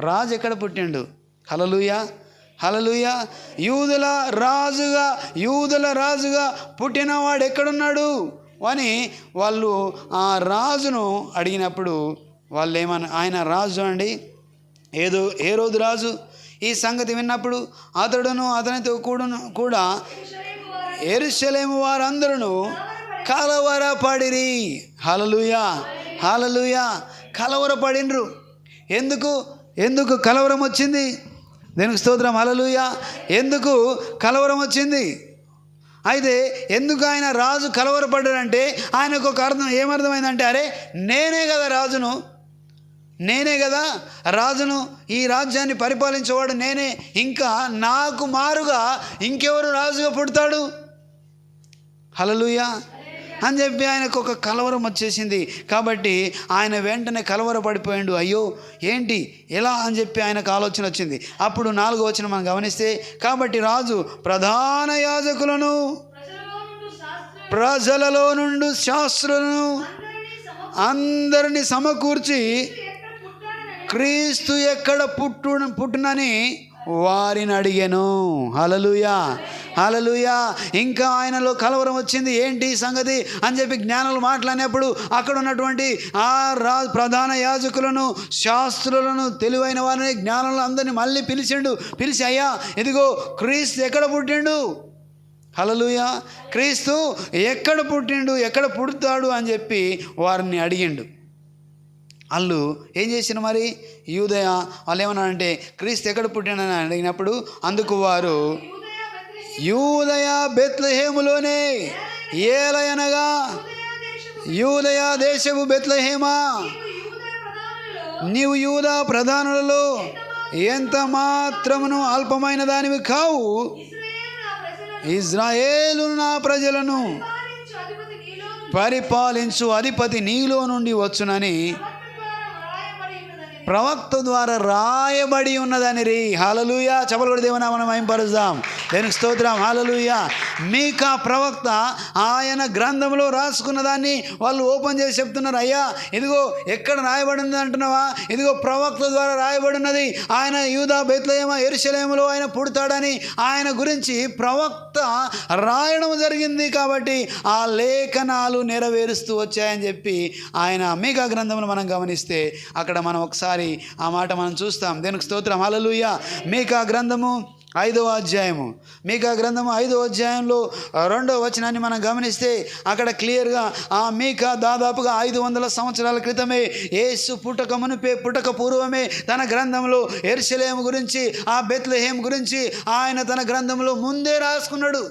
రాజు ఎక్కడ పుట్టిండు? హల్లెలూయా, హల్లెలూయా. యూదుల రాజుగా పుట్టినవాడు ఎక్కడున్నాడు అని వాళ్ళు ఆ రాజును అడిగినప్పుడు వాళ్ళు ఆయన రాజు అండి, హేరోదు రాజు ఈ సంగతి విన్నప్పుడు అతడును అతనితో కూడా యెరూషలేము వారందరూ కలవరపడిరి. హల్లెలూయా, హల్లెలూయా. కలవరపడిండ్రు. ఎందుకు కలవరం వచ్చింది? దేవునికి స్తోత్రం. హల్లెలూయా. ఎందుకు కలవరం వచ్చింది? అయితే ఎందుకు ఆయన రాజు కలవరపడ్డాడంటే ఆయనకు ఒక ఏమర్థమైందంటే, అరే నేనే కదా రాజును, ఈ రాజ్యాన్ని పరిపాలించేవాడు నేనే, ఇంకా నాకు మారుగా ఇంకెవరు రాజుగా పుడతాడు? హల్లెలూయా అని చెప్పి ఆయనకు ఒక కలవరం వచ్చేసింది. కాబట్టి ఆయన వెంటనే కలవరపడిపోయాడు. అయ్యో ఏంటి ఎలా అని చెప్పి ఆయనకు ఆలోచన వచ్చింది. అప్పుడు 4వ వచనం మనం గమనిస్తే, కాబట్టి రాజు ప్రధాన యాజకులను ప్రజలలో నుండి శాస్త్రులను అందరినీ సమకూర్చి క్రీస్తు ఎక్కడ పుట్టునని వారిని అడిగాను. హల్లెలూయా, హల్లెలూయా. ఇంకా ఆయనలో కలవరం వచ్చింది. ఏంటి సంగతి అని చెప్పి జ్ఞానులు మాట్లాడినప్పుడు అక్కడ ఉన్నటువంటి ప్రధాన యాజకులను శాస్త్రులను తెలివైన వారిని జ్ఞానులను అందరినీ మళ్ళీ పిలిచి అయ్యా ఇదిగో క్రీస్తు ఎక్కడ పుట్టిండు? హల్లెలూయా. క్రీస్తు ఎక్కడ పుట్టిండు, ఎక్కడ పుడతాడు అని చెప్పి వారిని అడిగిండు. వాళ్ళు ఏం చేసిన మరి యూదయ వాళ్ళు ఏమన్నారంటే క్రీస్తు ఎక్కడ పుట్టిండని అడిగినప్పుడు అందుకు వారు యూదయ బెత్లెహేములోనే, ఏలయనగా యూదయ దేశపు బెత్లెహేమా, నీవు యూదా ప్రధానులలో ఎంత మాత్రమును అల్పమైన దానివి కావు, ఇజ్రాయేలు నా ప్రజలను పరిపాలించు అధిపతి నీలో నుండి వచ్చునని ప్రవక్త ద్వారా రాయబడి ఉన్నదని రీ. హల్లెలూయా. చెప్పలు కూడా దేవుని మనం మహిమపరుద్దాం. దేనికి స్తోత్రం. హల్లెలూయా. మీకా ప్రవక్త ఆయన గ్రంథంలో రాసుకున్న దాన్ని వాళ్ళు ఓపెన్ చేసి చెప్తున్నారు. అయ్యా ఇదిగో ఎక్కడ రాయబడి ఉంది అంటున్నావా? ఇదిగో ప్రవక్త ద్వారా రాయబడి ఉన్నది. ఆయన యూదా బెత్లెహేము యెరూషలేములో ఆయన పుడతాడని ఆయన గురించి ప్రవక్త రాయడం జరిగింది. కాబట్టి ఆ లేఖనాలు నెరవేరుస్తూ వచ్చాయని చెప్పి ఆయన మీకా గ్రంథంలో మనం గమనిస్తే అక్కడ మనం ఒకసారి ఆ మాట మనం చూస్తాం. దేనికి స్తోత్రం. హల్లెలూయా. మీకా గ్రంథము 5వ అధ్యాయము, మీకా గ్రంథము 5వ అధ్యాయంలో 2వ వచనాన్ని మనం గమనిస్తే అక్కడ క్లియర్గా ఆ మీకా దాదాపుగా 500 సంవత్సరాల క్రితమే యేసు పుట్టక పూర్వమే తన గ్రంథంలో యెరూషలేము గురించి, ఆ బెత్లెహేము గురించి ఆయన తన గ్రంథంలో ముందే రాసుకున్నాడు.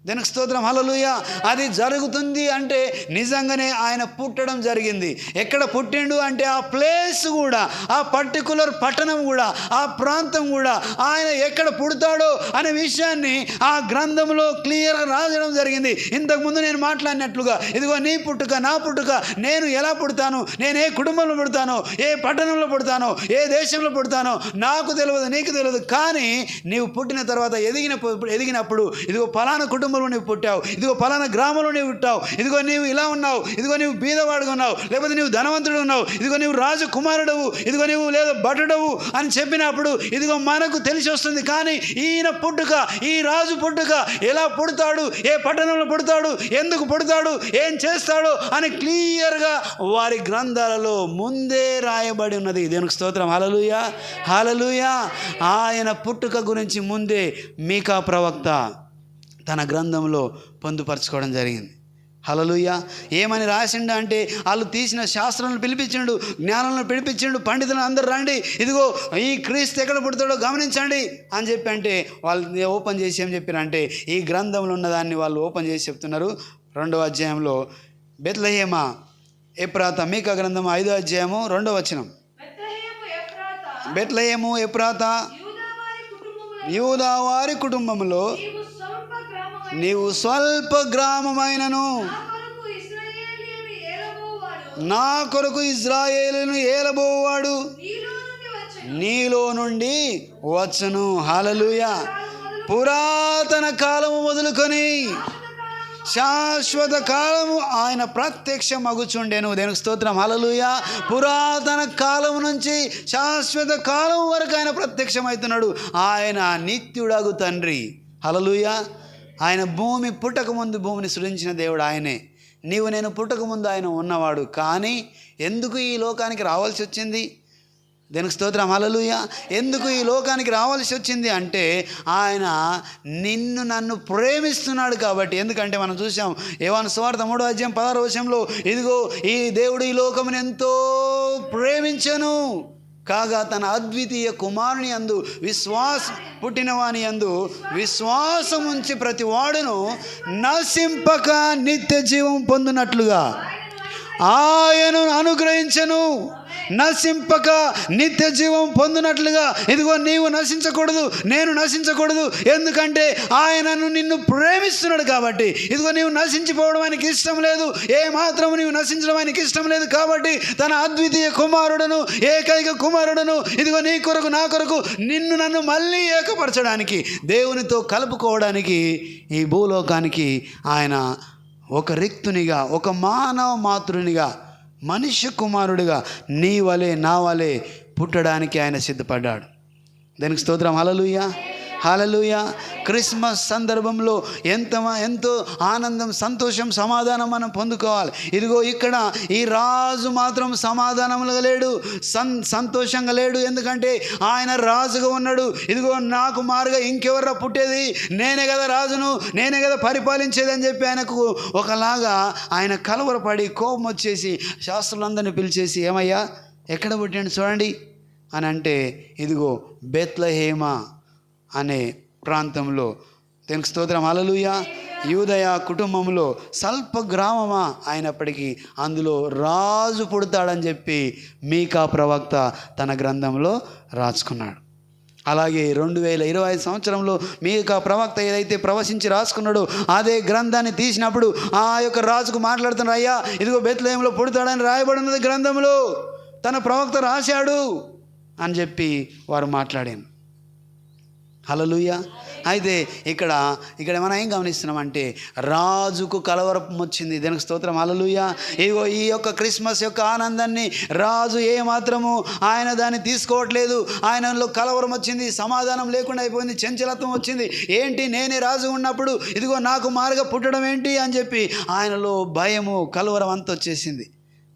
దేనికి స్తోత్రం, హల్లెలూయా. అది జరుగుతుంది అంటే నిజంగానే ఆయన పుట్టడం జరిగింది. ఎక్కడ పుట్టిండు అంటే ఆ ప్లేస్ కూడా, ఆ పర్టికులర్ పట్టణం కూడా, ఆ ప్రాంతం కూడా, ఆయన ఎక్కడ పుడతాడో అనే విషయాన్ని ఆ గ్రంథంలో క్లియర్గా రాయడం జరిగింది. ఇంతకుముందు నేను మాట్లాడినట్లుగా ఇదిగో నీ పుట్టుక, నా పుట్టుక, నేను ఎలా పుడతాను, నేను ఏ కుటుంబంలో పుడతానో, ఏ పట్టణంలో పుడతానో, ఏ దేశంలో పుడతానో నాకు తెలియదు, నీకు తెలియదు. కానీ నీవు పుట్టిన తర్వాత ఎదిగినప్పుడు ఇదిగో పలానా కుటుంబంలో నీవు పుట్టావు, ఇదిగో పలానా గ్రామంలో నీవు పుట్టావు, ఇదిగో నీవు ఇలా ఉన్నావు, ఇదిగో నీవు బీదవాడుగా ఉన్నావు, లేకపోతే నీవు ధనవంతుడు ఉన్నావు, ఇదిగో నీవు రాజు కుమారుడవు, ఇదిగో నీవు లేదా భటుడవు అని చెప్పినప్పుడు ఇదిగో మనకు తెలిసి వస్తుంది. కానీ ఈయన పుట్టుక, ఈ రాజు పుట్టుక ఎలా పుడతాడు, ఏ పట్టణంలో పుడతాడు, ఎందుకు పుడతాడు, ఏం చేస్తాడు అని క్లియర్గా వారి గ్రంథాలలో ముందే రాయబడి ఉన్నది. దేవునికి స్తోత్రం, హల్లెలూయా, హల్లెలూయా. ఆయన పుట్టుక గురించి ముందే మీకా ప్రవక్త తన గ్రంథంలో పొందుపరచుకోవడం జరిగింది. హల్లెలూయా. ఏమని రాసిండు అంటే వాళ్ళు తీసిన శాస్త్రాలను పిలిపించిండు, జ్ఞానాలను పిలిపించిండు, పండితులను అందరూ రండి, ఇదిగో ఈ క్రీస్తు ఎక్కడ పుడతాడో గమనించండి అని చెప్పి అంటే వాళ్ళు ఓపెన్ చేసి ఏం చెప్పారంటే ఈ గ్రంథంలో ఉన్నదాన్ని వాళ్ళు ఓపెన్ చేసి చెప్తున్నారు. 2వ అధ్యాయంలో బెత్లెహేమ ఎఫ్రాతా, మీకా గ్రంథం 5వ అధ్యాయము 2వ వచనం. బెత్లెహేము ఎఫ్రాతా యూదా వారి కుటుంబంలో నీవు స్వల్ప గ్రామమైనను నా కొరకు ఇశ్రాయేలును ఏలబోవాడు నీలో నుండి వచ్చును. హల్లెలూయా. పురాతన కాలము మొదలుకొని శాశ్వత కాలము ఆయన ప్రత్యక్షం మగుచుండెను. దేనికి స్తోత్రం, హల్లెలూయా. పురాతన కాలం నుంచి శాశ్వత కాలం వరకు ఆయన ప్రత్యక్షమవుతున్నాడు. ఆయన నిత్యుడగు తండ్రి. హల్లెలూయా. ఆయన భూమి పుట్టకముందు భూమిని సృజించిన దేవుడు ఆయనే. నీవు నేను పుట్టకముందు ఆయన ఉన్నవాడు. కానీ ఎందుకు ఈ లోకానికి రావాల్సి వచ్చింది? దేనికి స్తోత్రం, హల్లెలూయా. ఎందుకు ఈ లోకానికి రావాల్సి వచ్చింది అంటే ఆయన నిన్ను నన్ను ప్రేమిస్తున్నాడు కాబట్టి. ఎందుకంటే మనం చూసాం యోహాను సువార్త 3వ అధ్యాయం 16వ వచనంలో ఇదిగో ఈ దేవుడు ఈ లోకమును ఎంతో ప్రేమించెను కాగా తన అద్వితీయ కుమారుని యందు పుట్టినవాని యందు విశ్వాసం ఉంచి ప్రతి వాడును నశింపక నిత్య జీవం పొందినట్లుగా ఆయనను అనుగ్రహించెను. నశింపక నిత్య జీవం పొందినట్లుగా. ఇదిగో నీవు నశించకూడదు, నేను నశించకూడదు. ఎందుకంటే ఆయనను నిన్ను ప్రేమిస్తున్నాడు కాబట్టి. ఇదిగో నీవు నశించిపోవడం ఆయనకి ఇష్టం లేదు, ఏ మాత్రం నీవు నశించడం ఆయనకి ఇష్టం లేదు కాబట్టి తన అద్వితీయ కుమారుడును, ఏకైక కుమారుడును ఇదిగో నీ కొరకు నా కొరకు నిన్ను నన్ను మళ్ళీ ఏకపరచడానికి, దేవునితో కలుపుకోవడానికి ఈ భూలోకానికి ఆయన ఒక రిక్తునిగా, ఒక మానవ మాతృనిగా, మనుష్య కుమారుడిగా నీ వలె నా వలె పుట్టడానికి ఆయన సిద్ధపడ్డాడు. దానికి స్తోత్రం, హల్లెలూయా, హల్లెలూయా. క్రిస్మస్ సందర్భంలో ఎంతో ఆనందం, సంతోషం, సమాధానం మనం పొందుకోవాలి. ఇదిగో ఇక్కడ ఈ రాజు మాత్రం సమాధానంగా లేడు, సంతోషంగా లేడు. ఎందుకంటే ఆయన రాజుగా ఉన్నాడు. ఇదిగో నాకు మారుగా ఇంకెవర్రా పుట్టేది, నేనే కదా రాజును, నేనే కదా పరిపాలించేది అని చెప్పి ఆయనకు ఒకలాగా ఆయన కలవరపడి కోపం వచ్చేసి శాస్త్రులందరినీ పిలిచేసి ఏమయ్యా ఎక్కడ పుట్టాడు చూడండి అని అంటే ఇదిగో బెత్లెహేమ అనే ప్రాంతంలో. దీనికి స్తోత్రం, హల్లెలూయా. యూదయ కుటుంబంలో స్వల్ప గ్రామమా అయినప్పటికీ అందులో రాజు పుడతాడని చెప్పి మీకా ప్రవక్త తన గ్రంథంలో రాసుకున్నాడు. అలాగే 2025 సంవత్సరంలో మీకా ప్రవక్త ఏదైతే ప్రవచించి రాసుకున్నాడో అదే గ్రంథాన్ని తీసినప్పుడు ఆ యొక్క రాజుకు మాట్లాడుతున్నారు, అయ్యా ఇదిగో బెత్లెహేములో పుడతాడని రాయబడి ఉన్నది గ్రంథంలో, తన ప్రవక్త రాశాడు అని చెప్పి వారు మాట్లాడాను. హల్లెలూయా. అయితే ఇక్కడ మనం ఏం గమనిస్తున్నామంటే రాజుకు కలవరం వచ్చింది. దానికి స్తోత్రం, హల్లెలూయా. ఇగో ఈ యొక్క క్రిస్మస్ యొక్క ఆనందాన్ని రాజు ఏమాత్రము ఆయన దాన్ని తీసుకోవట్లేదు. ఆయనలో కలవరం వచ్చింది, సమాధానం లేకుండా అయిపోయింది, చంచలత్వం వచ్చింది. ఏంటి నేనే రాజు ఉన్నప్పుడు ఇదిగో నాకు మారుగా పుట్టడం ఏంటి అని చెప్పి ఆయనలో భయము, కలవరం అంతా వచ్చేసింది.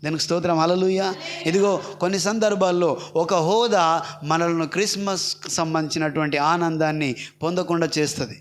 దానికి స్తోత్రం, హల్లెలూయా. ఇదిగో కొన్ని సందర్భాల్లో ఒక హోదా మనల్ని క్రిస్మస్ సంబంధించినటువంటి ఆనందాన్ని పొందకుండా చేస్తుంది.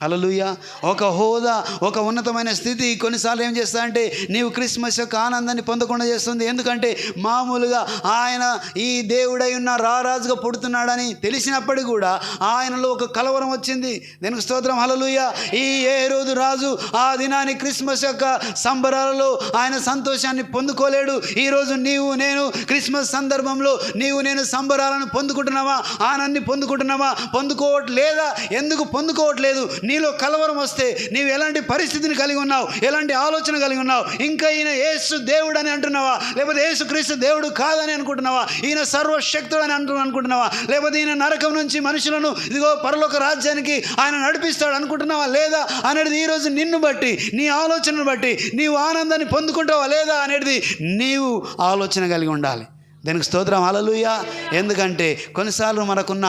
హల్లెలూయా. ఒక హోదా, ఒక ఉన్నతమైన స్థితి కొన్నిసార్లు ఏం చేస్తాడంటే నీవు క్రిస్మస్ యొక్క ఆనందాన్ని పొందకుండా చేస్తుంది. ఎందుకంటే మామూలుగా ఆయన ఈ దేవుడై ఉన్న రారాజుగా పుడుతున్నాడని తెలిసినప్పటికీ కూడా ఆయనలో ఒక కలవరం వచ్చింది. దీనికి స్తోత్రం. హల్లెలూయా. ఈ హేరోదు రాజు ఆ దినాన్ని క్రిస్మస్ యొక్క సంబరాలలో ఆయన సంతోషాన్ని పొందుకోలేడు. ఈరోజు నీవు నేను క్రిస్మస్ సందర్భంలో నీవు నేను సంబరాలను పొందుకుంటున్నావా? ఆనందాన్ని పొందుకుంటున్నావా? పొందుకోవట్లేదా? ఎందుకు పొందుకోవట్లేదు? నీలో కలవరం వస్తే నీవు ఎలాంటి పరిస్థితిని కలిగి ఉన్నావు, ఎలాంటి ఆలోచన కలిగి ఉన్నావు? ఇంకా ఈయన యేసు దేవుడు అని అంటున్నావా? లేకపోతే యేసు క్రీస్తు దేవుడు కాదని అనుకుంటున్నావా? ఈయన సర్వశక్తుడు అని అనుకుంటున్నావా? లేకపోతే ఈయన నరకం నుంచి మనుషులను ఇదిగో పరలోక రాజ్యానికి ఆయన నడిపిస్తాడు అనుకుంటున్నావా లేదా అనేది ఈరోజు నిన్ను బట్టి, నీ ఆలోచనను బట్టి నీవు ఆనందాన్ని పొందుకుంటావా లేదా అనేది నీవు ఆలోచన కలిగి ఉండాలి. దానికి స్తోత్రం. హల్లెలూయా. ఎందుకంటే కొన్నిసార్లు మనకున్న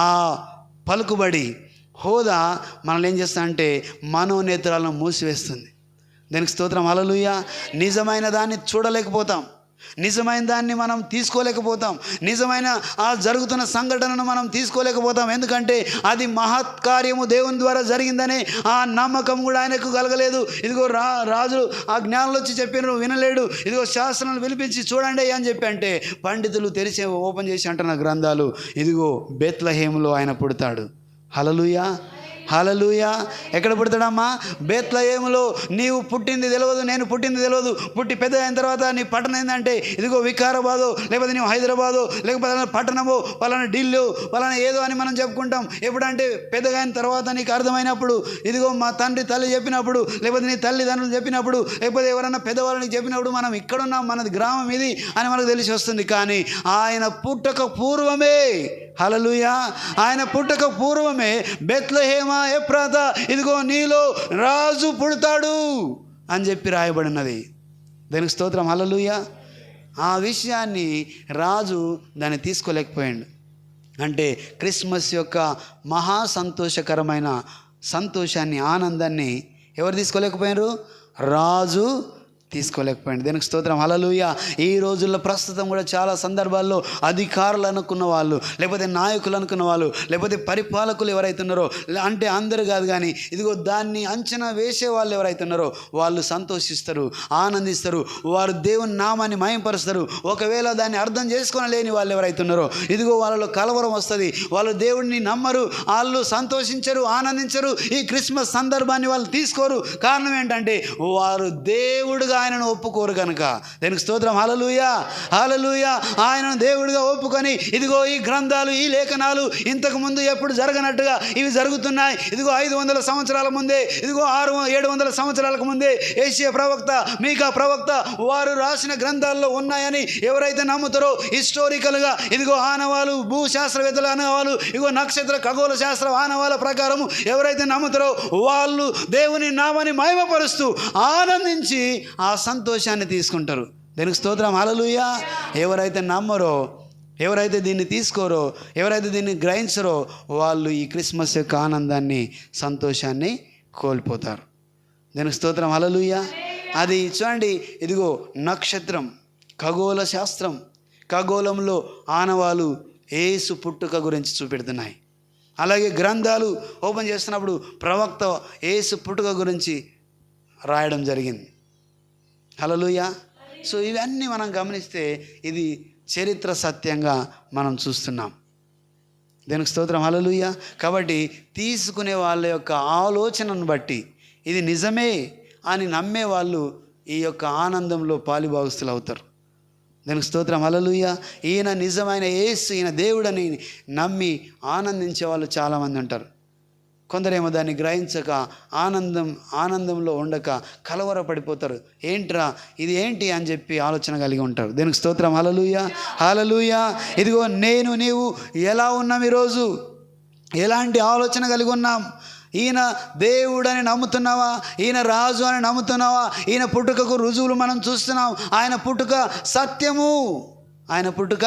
ఆ పలుకుబడి, హోదా మనల్ని ఏం చేస్తా అంటే మనోనేత్రాలను మూసివేస్తుంది. దానికి స్తోత్రం. హల్లెలూయా. నిజమైన దాన్ని చూడలేకపోతాం, నిజమైన దాన్ని మనం తీసుకోలేకపోతాం, నిజమైన ఆ జరుగుతున్న సంఘటనను మనం తీసుకోలేకపోతాం. ఎందుకంటే అది మహత్కార్యము దేవుని ద్వారా జరిగిందనే ఆ నమ్మకం కూడా ఆయనకు కలగలేదు. ఇదిగో రాజులు ఆ జ్ఞానులు వచ్చి చెప్పినారు, వినలేడు. ఇదిగో శాస్త్రాలను పిలిపించి చూడండి అని చెప్పి అంటే పండితులు తెరిచి ఓపెన్ చేసి అంటున్న గ్రంథాలు, ఇదిగో బేత్లెహేములో ఆయన పుడతాడు. హల్లెలూయా. హల్లెలూయా. ఎక్కడ పుడతాడమ్మా? బేత్లెహేములో. నీవు పుట్టింది తెలియదు, నేను పుట్టింది తెలియదు. పుట్టి పెద్ద అయిన తర్వాత నీ పట్టణం ఏంటంటే ఇదిగో వికారాబాదో, లేకపోతే నీవు హైదరాబాదో, లేకపోతే పట్టణమో, పలానా ఢిల్లీ, పలానా ఏదో అని మనం చెప్పుకుంటాం. ఎప్పుడంటే పెద్దగా అయిన తర్వాత నీకు అర్థమైనప్పుడు, ఇదిగో మా తండ్రి తల్లి చెప్పినప్పుడు, లేకపోతే నీ తల్లిదండ్రులు చెప్పినప్పుడు, లేకపోతే ఎవరైనా పెద్దవాళ్ళని చెప్పినప్పుడు మనం ఇక్కడున్నాం, మనది గ్రామం ఇది అని మనకు తెలిసి వస్తుంది. కానీ ఆయన పుట్టక పూర్వమే, హల్లెలూయా, ఆయన పుట్టక పూర్వమే బేత్లెహేమ ఎఫ్రాతా, ఇదిగో నీలో రాజు పుడతాడు అని చెప్పి రాయబడినది. దానికి స్తోత్రం. హల్లెలూయా. ఆ విషయాన్ని రాజు దాన్ని తీసుకోలేకపోయాడు. అంటే క్రిస్మస్ యొక్క మహా సంతోషకరమైన సంతోషాన్ని, ఆనందాన్ని ఎవరు తీసుకోలేకపోయారు? రాజు తీసుకోలేకపోయాడు. దానికి స్తోత్రం. హల్లెలూయా. ఈ రోజుల్లో ప్రస్తుతం కూడా చాలా సందర్భాల్లో అధికారులు అనుకున్న వాళ్ళు, లేకపోతే నాయకులు అనుకున్న వాళ్ళు, లేకపోతే పరిపాలకులు ఎవరైతున్నారో, అంటే అందరు కాదు కానీ ఇదిగో దాన్ని అంచనా వేసే వాళ్ళు ఎవరైతున్నారో వాళ్ళు సంతోషిస్తారు, ఆనందిస్తారు, వారు దేవుని నామాన్ని మహిమపరుస్తారు. ఒకవేళ దాన్ని అర్థం చేసుకోలేని వాళ్ళు ఎవరైతున్నారో ఇదిగో వాళ్ళలో కలవరం వస్తుంది. వాళ్ళు దేవుడిని నమ్మరు, వాళ్ళు సంతోషించరు, ఆనందించరు. ఈ క్రిస్మస్ సందర్భాన్ని వాళ్ళు తీసుకోరు. కారణం ఏంటంటే వారు దేవుడుగా ఆయనను ఒప్పుకోరు కనుక. దానికి స్తోత్రం. హల్లెలూయా. హల్లెలూయా. ఆయనను దేవుడిగా ఒప్పుకొని ఇదిగో ఈ గ్రంథాలు, ఈ లేఖనాలు ఇంతకు ముందు ఎప్పుడు జరగనట్టుగా ఇవి జరుగుతున్నాయి. ఇదిగో 500 సంవత్సరాల ముందే, ఇదిగో 600-700 సంవత్సరాలకు ముందే యేషయా ప్రవక్త, మీకా ప్రవక్త వారు రాసిన గ్రంథాల్లో ఉన్నాయని ఎవరైతే నమ్ముతారో హిస్టోరికల్గా ఇదిగో ఆనవాలు, భూశాస్త్రవేత్తల ఆనవాలు, ఇదిగో నక్షత్ర ఖగోళ శాస్త్ర ఆనవాల ప్రకారము ఎవరైతే నమ్ముతారో వాళ్ళు దేవుని నామాన్ని మహిమపరుస్తూ ఆనందించి ఆ సంతోషాన్ని తీసుకుంటారు. దానికి స్తోత్రం. హల్లెలూయా. ఎవరైతే నమ్మరో, ఎవరైతే దీన్ని తీసుకోరో, ఎవరైతే దీన్ని గ్రహించరో వాళ్ళు ఈ క్రిస్మస్ యొక్క ఆనందాన్ని, సంతోషాన్ని కోల్పోతారు. దానికి స్తోత్రం. హల్లెలూయా. అది చూడండి, ఇదిగో నక్షత్రం, ఖగోళ శాస్త్రం, ఖగోళంలో ఆనవాలు యేసు పుట్టుక గురించి చూపెడుతున్నాయి. అలాగే గ్రంథాలు ఓపెన్ చేస్తున్నప్పుడు ప్రవక్త యేసు పుట్టుక గురించి రాయడం జరిగింది. హల్లెలూయా. సో ఇవన్నీ మనం గమనిస్తే ఇది చరిత్ర సత్యంగా మనం చూస్తున్నాం. దీనికి స్తోత్రం. హల్లెలూయా. కాబట్టి తీసుకునే వాళ్ళ యొక్క ఆలోచనను బట్టి ఇది నిజమే అని నమ్మే వాళ్ళు ఈ యొక్క ఆనందంలో పాలిభాగస్తులు అవుతారు. దానికి స్తోత్రం. హల్లెలూయా. ఈయన నిజమైన యేసు, ఈయన దేవుడని నమ్మి ఆనందించే వాళ్ళు చాలామంది ఉంటారు. కొందరేమో దాన్ని గ్రహించక ఆనందంలో ఉండక కలవరపడిపోతారు. ఏంట్రా ఇది ఏంటి అని చెప్పి ఆలోచన కలిగి ఉంటారు. దీనికి స్తోత్రం. హల్లెలూయా. హల్లెలూయా. ఇదిగో నేను నీవు ఎలా ఉన్నాం, ఈరోజు ఎలాంటి ఆలోచన కలిగి ఉన్నాం? ఈయన దేవుడని నమ్ముతున్నావా? ఈయన రాజు అని నమ్ముతున్నావా? ఈయన పుట్టుకకు రుజువులు మనం చూస్తున్నాం. ఆయన పుట్టుక సత్యము, ఆయన పుట్టుక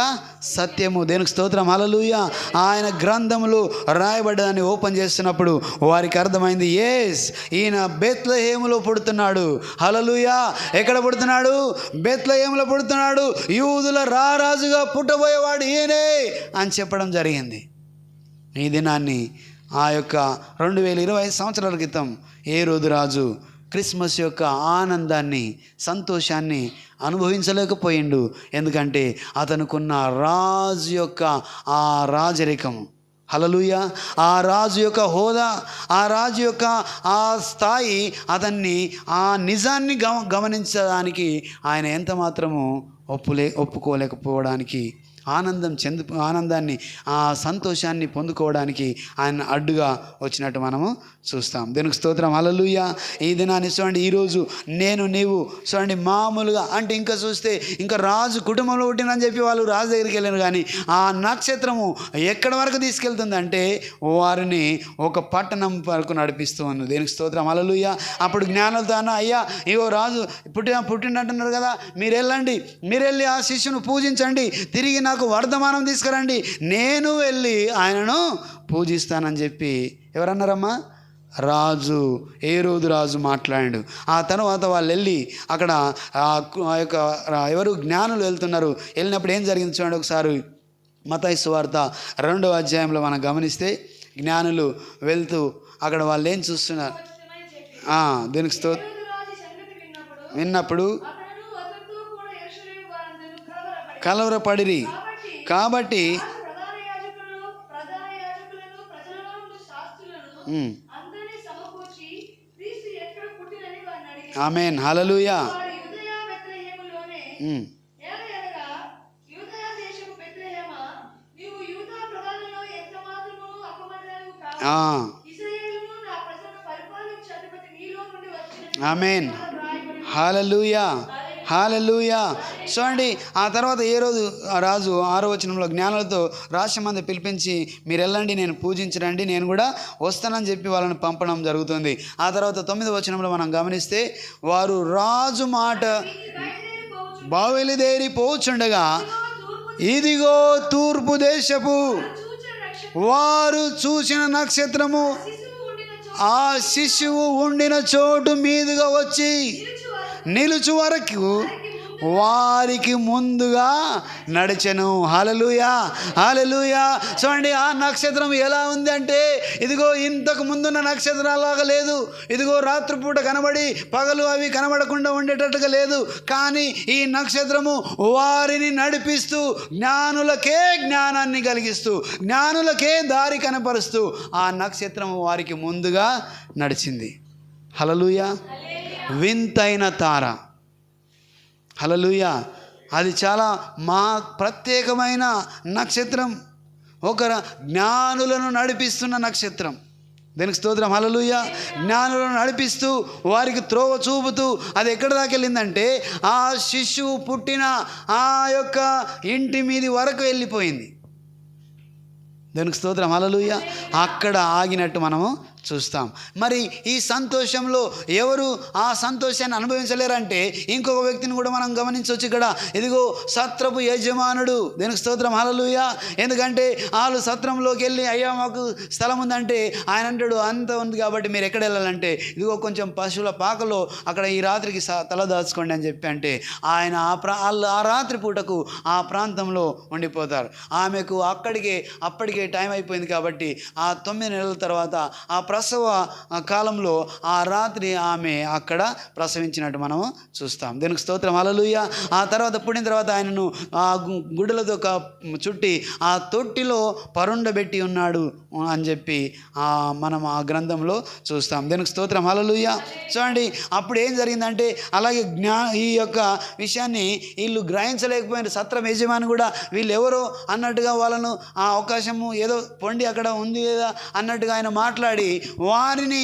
సత్యము. దేనికి స్తోత్రం. హల్లెలూయా. ఆయన గ్రంథములు రాయబడ్డదాన్ని ఓపెన్ చేస్తున్నప్పుడు వారికి అర్థమైంది, ఎస్ ఈయన బేత్లెహేములో పుడుతున్నాడు. హల్లెలూయా. ఎక్కడ పుడుతున్నాడు? బేత్లెహేములో పుడుతున్నాడు. యూదుల రారాజుగా పుట్టబోయేవాడు ఈయనే అని చెప్పడం జరిగింది. ఈ దినాన్ని ఆ యొక్క 2025 సంవత్సరాల క్రితం హేరోదు రాజు క్రిస్మస్ యొక్క ఆనందాన్ని, సంతోషాన్ని అనుభవించలేకపోయిండు. ఎందుకంటే అతనుకున్న రాజు యొక్క ఆ రాజరికము, హల్లెలూయా, ఆ రాజు యొక్క హోదా, ఆ రాజు యొక్క ఆ స్థాయి అతన్ని ఆ నిజాన్ని గమనించడానికి ఆయన ఎంత మాత్రము ఒప్పుకోలేకపోవడానికి, ఆనందాన్ని, ఆ సంతోషాన్ని పొందుకోవడానికి ఆయన అడ్డుగా వచ్చినట్టు మనము చూస్తాం. దేవునికి స్తోత్రం, హల్లెలూయా. ఈ దినాన్ని చూడండి, ఈరోజు నీవు చూడండి, మామూలుగా అంటే ఇంకా చూస్తే ఇంకా రాజు కుటుంబంలో పుట్టినని చెప్పి వాళ్ళు రాజు దగ్గరికి వెళ్ళారు. కానీ ఆ నక్షత్రము ఎక్కడి వరకు తీసుకెళ్తుందంటే వారిని ఒక పట్టణం వరకు నడిపిస్తూ ఉంది. దేనికి స్తోత్రం, హల్లెలూయా. అప్పుడు జ్ఞానులతో అన్న, అయ్యా ఇగో రాజు పుట్టినట్టున్నారు కదా, మీరు వెళ్ళి ఆ శిష్యును పూజించండి, తిరిగి నాకు వర్ధమానం తీసుకురండి, నేను వెళ్ళి ఆయనను పూజిస్తానని చెప్పి ఎవరన్నారమ్మా? హేరోదు రాజు మాట్లాడాడు. ఆ తర్వాత వాళ్ళు వెళ్ళి అక్కడ ఆ యొక్క ఎవరు జ్ఞానులు వెళ్తున్నారు. వెళ్ళినప్పుడు ఏం జరిగింది చూడండి ఒకసారి. మత్తయి సువార్త 2వ అధ్యాయంలో మనం గమనిస్తే జ్ఞానులు వెళ్తూ అక్కడ వాళ్ళు ఏం చూస్తున్నారు? దీనికి విన్నప్పుడు కలవరపడిరి. కాబట్టి ఆమేన్, హల్లెలూయా. ఆమేన్, హల్లెలూయా, హల్లెలూయా. చూడండి, ఆ తర్వాత రాజు 6వ వచనంలో జ్ఞానులతో రాష్ట్రమంది పిలిపించి మీరు వెళ్ళండి, నేను పూజించరండి, నేను కూడా వస్తానని చెప్పి వాళ్ళని పంపడం జరుగుతుంది. ఆ తర్వాత 9వ వచనంలో మనం గమనిస్తే వారు రాజు మాట బయలుదేరి పోచుండగా ఇదిగో తూర్పు దేశపు వారు చూసిన నక్షత్రము ఆ శిశువు ఉండిన చోటు మీదుగా వచ్చి నిలుచు వరకు వారికి ముందుగా నడిచెను. హల్లెలూయా, హల్లెలూయా. చూడండి, ఆ నక్షత్రం ఎలా ఉంది అంటే ఇదిగో ఇంతకు ముందున్న నక్షత్రాలాగా లేదు. ఇదిగో రాత్రిపూట కనబడి పగలు అవి కనబడకుండా ఉండేటట్టుగా లేదు. కానీ ఈ నక్షత్రము వారిని నడిపిస్తూ, జ్ఞానులకే జ్ఞానాన్ని కలిగిస్తూ, జ్ఞానులకే దారి కనపరుస్తూ ఆ నక్షత్రము వారికి ముందుగా నడిచింది. హల్లెలూయా. వింతైన తార, హల్లెలూయా. అది చాలా ప్రత్యేకమైన నక్షత్రం, ఒక జ్ఞానులను నడిపిస్తున్న నక్షత్రం. దీనికి స్తోత్రం, హల్లెలూయా. జ్ఞానులను నడిపిస్తూ వారికి త్రోవ చూపుతూ అది ఎక్కడి దాకా వెళ్ళిందంటే ఆ శిశువు పుట్టిన ఆ యొక్క ఇంటి మీది వరకు వెళ్ళిపోయింది. దీనికి స్తోత్రం, హల్లెలూయా. అక్కడ ఆగినట్టు మనము చూస్తాం. మరి ఈ సంతోషంలో ఎవరు ఆ సంతోషాన్ని అనుభవించలేరంటే ఇంకొక వ్యక్తిని కూడా మనం గమనించవచ్చు ఇక్కడ. ఇదిగో సత్రపు యజమానుడు, దీనికి స్తోత్రం, హల్లెలూయా. ఎందుకంటే వాళ్ళు సత్రంలోకి వెళ్ళి అయ్యా మాకు స్థలం ఉందంటే ఆయన అంటాడు అంత ఉంది కాబట్టి మీరు ఎక్కడ వెళ్ళాలంటే ఇదిగో కొంచెం పశువుల పాకలో అక్కడ ఈ రాత్రికి తల దాచుకోండి అని చెప్పి అంటే ఆయన వాళ్ళు ఆ రాత్రి పూటకు ఆ ప్రాంతంలో ఉండిపోతారు. ఆమెకు అప్పటికే టైం అయిపోయింది కాబట్టి ఆ 9 నెలల తర్వాత ఆ ప్రసవ కాలంలో ఆ రాత్రి ఆమె అక్కడ ప్రసవించినట్టు మనము చూస్తాం. దీనికి స్తోత్రం, హల్లెలూయా. ఆ తర్వాత పుట్టిన తర్వాత ఆయనను ఆ గుడ్డలతో చుట్టి ఆ తొట్టిలో పరుండబెట్టి ఉన్నాడు అని చెప్పి మనం ఆ గ్రంథంలో చూస్తాం. దీనికి స్తోత్రం, హల్లెలూయా. చూడండి, అప్పుడు ఏం జరిగిందంటే అలాగే ఈ యొక్క విషయాన్ని వీళ్ళు గ్రహించలేకపోయిన సత్రం యజమాని కూడా వీళ్ళు ఎవరో అన్నట్టుగా వాళ్ళను ఆ అవకాశము ఏదో పొండి అక్కడ ఉంది కదా అన్నట్టుగా ఆయన మాట్లాడి వారిని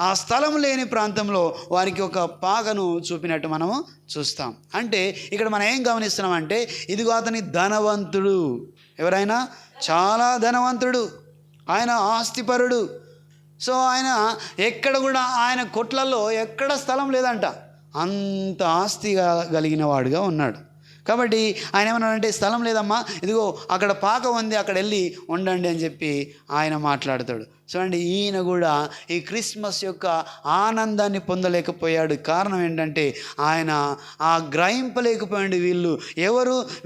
ఆ స్థలం లేని ప్రాంతంలో వారికి ఒక పాకను చూపినట్టు మనము చూస్తాం. అంటే ఇక్కడ మనం ఏం గమనిస్తున్నామంటే ఇదిగో అతని ధనవంతుడు, ఎవరైనా చాలా ధనవంతుడు, ఆయన ఆస్తిపరుడు. సో ఆయన ఎక్కడ కూడా ఆయన కొట్లలో ఎక్కడ స్థలం లేదంట, అంత ఆస్తి కలిగిన వాడుగా ఉన్నాడు. కాబట్టి ఆయన ఏమన్నాడంటే స్థలం లేదమ్మా, ఇదిగో అక్కడ పాక ఉంది, అక్కడ వెళ్ళి ఉండండి అని చెప్పి ఆయన మాట్లాడతాడు. చూడండి, ఈయన కూడా ఈ క్రిస్మస్ యొక్క ఆనందాన్ని పొందలేకపోయాడు. కారణం ఏంటంటే ఆయన గ్రహింపలేకపోయాడు.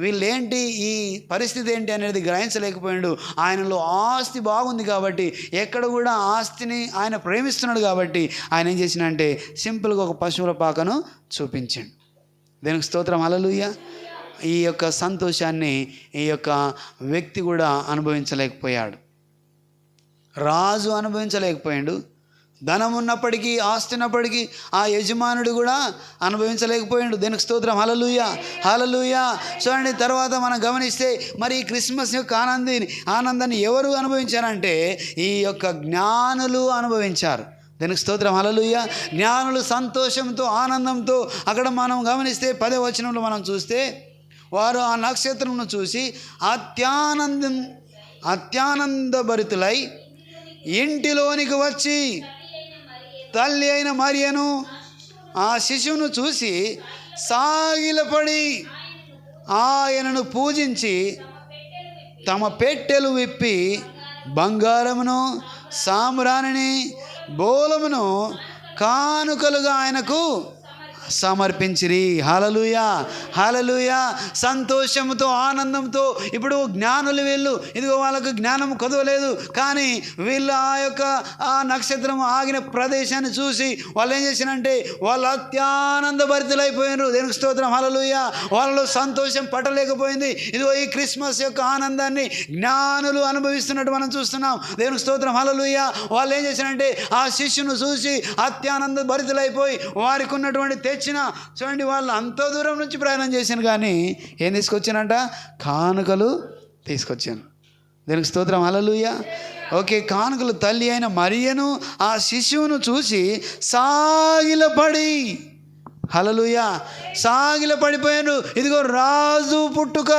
వీళ్ళేంటి, ఈ పరిస్థితి ఏంటి అనేది గ్రహించలేకపోయాడు. ఆయనలో ఆస్తి బాగుంది కాబట్టి, ఎక్కడ కూడా ఆస్తిని ఆయన ప్రేమిస్తున్నాడు కాబట్టి ఆయన ఏం చేసినంటే సింపుల్గా ఒక పశువుల పాకను చూపించాడు. దేనికి స్తోత్రం, హల్లెలూయా. ఈ యొక్క సంతోషాన్ని ఈ యొక్క వ్యక్తి కూడా అనుభవించలేకపోయాడు. రాజు అనుభవించలేకపోయాడు. ధనం ఉన్నప్పటికీ, ఆస్తి ఉన్నప్పటికీ ఆ యజమానుడు కూడా అనుభవించలేకపోయాడు. దేనికి స్తోత్రం, హల్లెలూయా, హల్లెలూయా. చూడండి, తర్వాత మనం గమనిస్తే మరి ఈ క్రిస్మస్ యొక్క ఆనందాన్ని ఎవరు అనుభవించారంటే ఈ యొక్క జ్ఞానులు అనుభవించారు. దానికి స్తోత్రం, హల్లెలూయా. జ్ఞానులు సంతోషంతో, ఆనందంతో, అక్కడ మనం గమనిస్తే 10వ వచనంలో మనం చూస్తే వారు ఆ నక్షత్రమును చూసి అత్యానందభరితులై ఇంటిలోనికి వచ్చి తల్లి అయిన మరియను ఆ శిశువును చూసి సాగిలపడి ఆయనను పూజించి తమ పెట్టెలు విప్పి బంగారమును, సామ్రాణిని, బోలమును కానుకలుగా ఆయనకు సమర్పించిరి. హల్లెలూయా, హల్లెలూయా. సంతోషంతో, ఆనందంతో. ఇప్పుడు జ్ఞానులు వీళ్ళు, ఇదిగో వాళ్ళకు జ్ఞానం కొదవలేదు, కానీ వీళ్ళు ఆ నక్షత్రం ఆగిన ప్రదేశాన్ని చూసి వాళ్ళు ఏం చేసినంటే వాళ్ళు అత్యానందభరితులైపోయినారు. దేనికి స్తోత్రం, హల్లెలూయా. వాళ్ళలో సంతోషం పట్టలేకపోయింది. ఇదిగో ఈ క్రిస్మస్ యొక్క ఆనందాన్ని జ్ఞానులు అనుభవిస్తున్నట్టు మనం చూస్తున్నాం. దేవునికి స్తోత్రం, హల్లెలూయా. వాళ్ళు ఏం చేశారంటే ఆ శిష్యును చూసి అత్యానందభరితులైపోయి వారికి ఉన్నటువంటి చూడండి, వాళ్ళు అంత దూరం నుంచి ప్రయాణం చేశాను, కానీ ఏం తీసుకొచ్చానంట, కానుకలు తీసుకొచ్చాను. దీనికి స్తోత్రం, హల్లెలూయా. ఓకే, కానుకలు. తల్లి అయిన మరియను ఆ శిశువును చూసి సాగిలపడి, హల్లెలూయా, సాగిలపడిపోయాను. ఇదిగో రాజు పుట్టుక,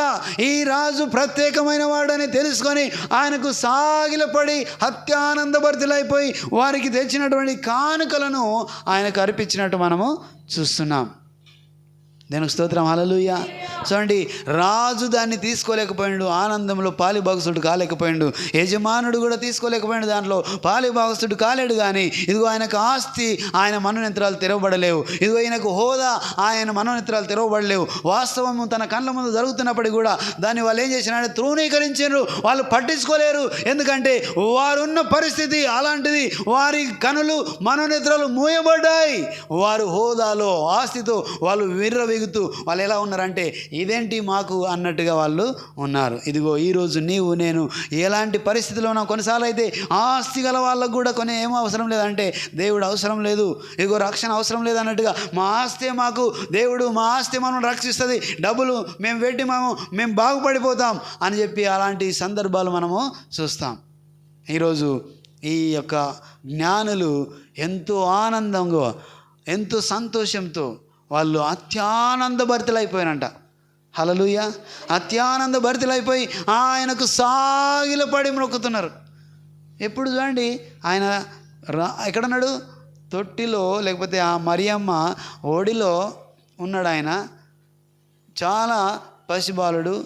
ఈ రాజు ప్రత్యేకమైన వాడని తెలుసుకొని ఆయనకు సాగిలపడి అత్యానందభరితులైపోయి వారికి తెచ్చినటువంటి కానుకలను ఆయనకు అర్పించినట్టు మనము చూస్తున్నాం. దేనికి స్తోత్రం, హల్లెలూయా. చూడండి, రాజు దాన్ని తీసుకోలేకపోయాడు, ఆనందంలో పాలిభాగస్తుడు కాలేకపోయాడు. యజమానుడు కూడా తీసుకోలేకపోయాడు, దాంట్లో పాలిభాగస్తుడు కాలేడు. కానీ ఇదిగో ఆయనకు ఆస్తి, ఆయన మనోనేత్రాలు తెరవబడలేవు. ఇదిగో ఈయనకు హోదా, ఆయన మనోనేత్రాలు తెరవబడలేవు. వాస్తవము తన కళ్ళ ముందు జరుగుతున్నప్పటికీ కూడా దాన్ని వాళ్ళు ఏం చేసినారంటే తృణీకరించారు. వాళ్ళు పట్టించుకోలేరు. ఎందుకంటే వారున్న పరిస్థితి అలాంటిది. వారి కనులు, మనోనేత్రాలు మూయబడ్డాయి. వారు హోదాలో, ఆస్తితో వాళ్ళు విర్రవీగుతూ వాళ్ళు ఎలా ఉన్నారంటే ఇదేంటి మాకు అన్నట్టుగా వాళ్ళు ఉన్నారు. ఇదిగో ఈరోజు నీవు నేను ఎలాంటి పరిస్థితిలో ఉన్నాం. కొన్నిసార్లు అయితే ఆస్తి గల వాళ్ళకు కూడా ఏమో అవసరం లేదంటే దేవుడు అవసరం లేదు, ఇదిగో రక్షణ అవసరం లేదన్నట్టుగా మా ఆస్తే మాకు దేవుడు, మా ఆస్తి మనం రక్షిస్తుంది, డబ్బులు మేము పెట్టి మేము బాగుపడిపోతాం అని చెప్పి అలాంటి సందర్భాలు మనము చూస్తాం. ఈరోజు ఈ యొక్క జ్ఞానులు ఎంతో ఆనందంగా, ఎంతో సంతోషంతో వాళ్ళు అత్యానందభరితులైపోయారంట. హల్లెలూయా. అత్యానందభరితులైపోయి ఆయనకు సాగిలపడి మొక్కుతున్నారు. ఎప్పుడు చూడండి, ఆయన ఎక్కడున్నాడు, తొట్టిలో, లేకపోతే ఆ మరియమ్మ ఓడిలో ఉన్నాడు. ఆయన చాలా పసిబాలుడు.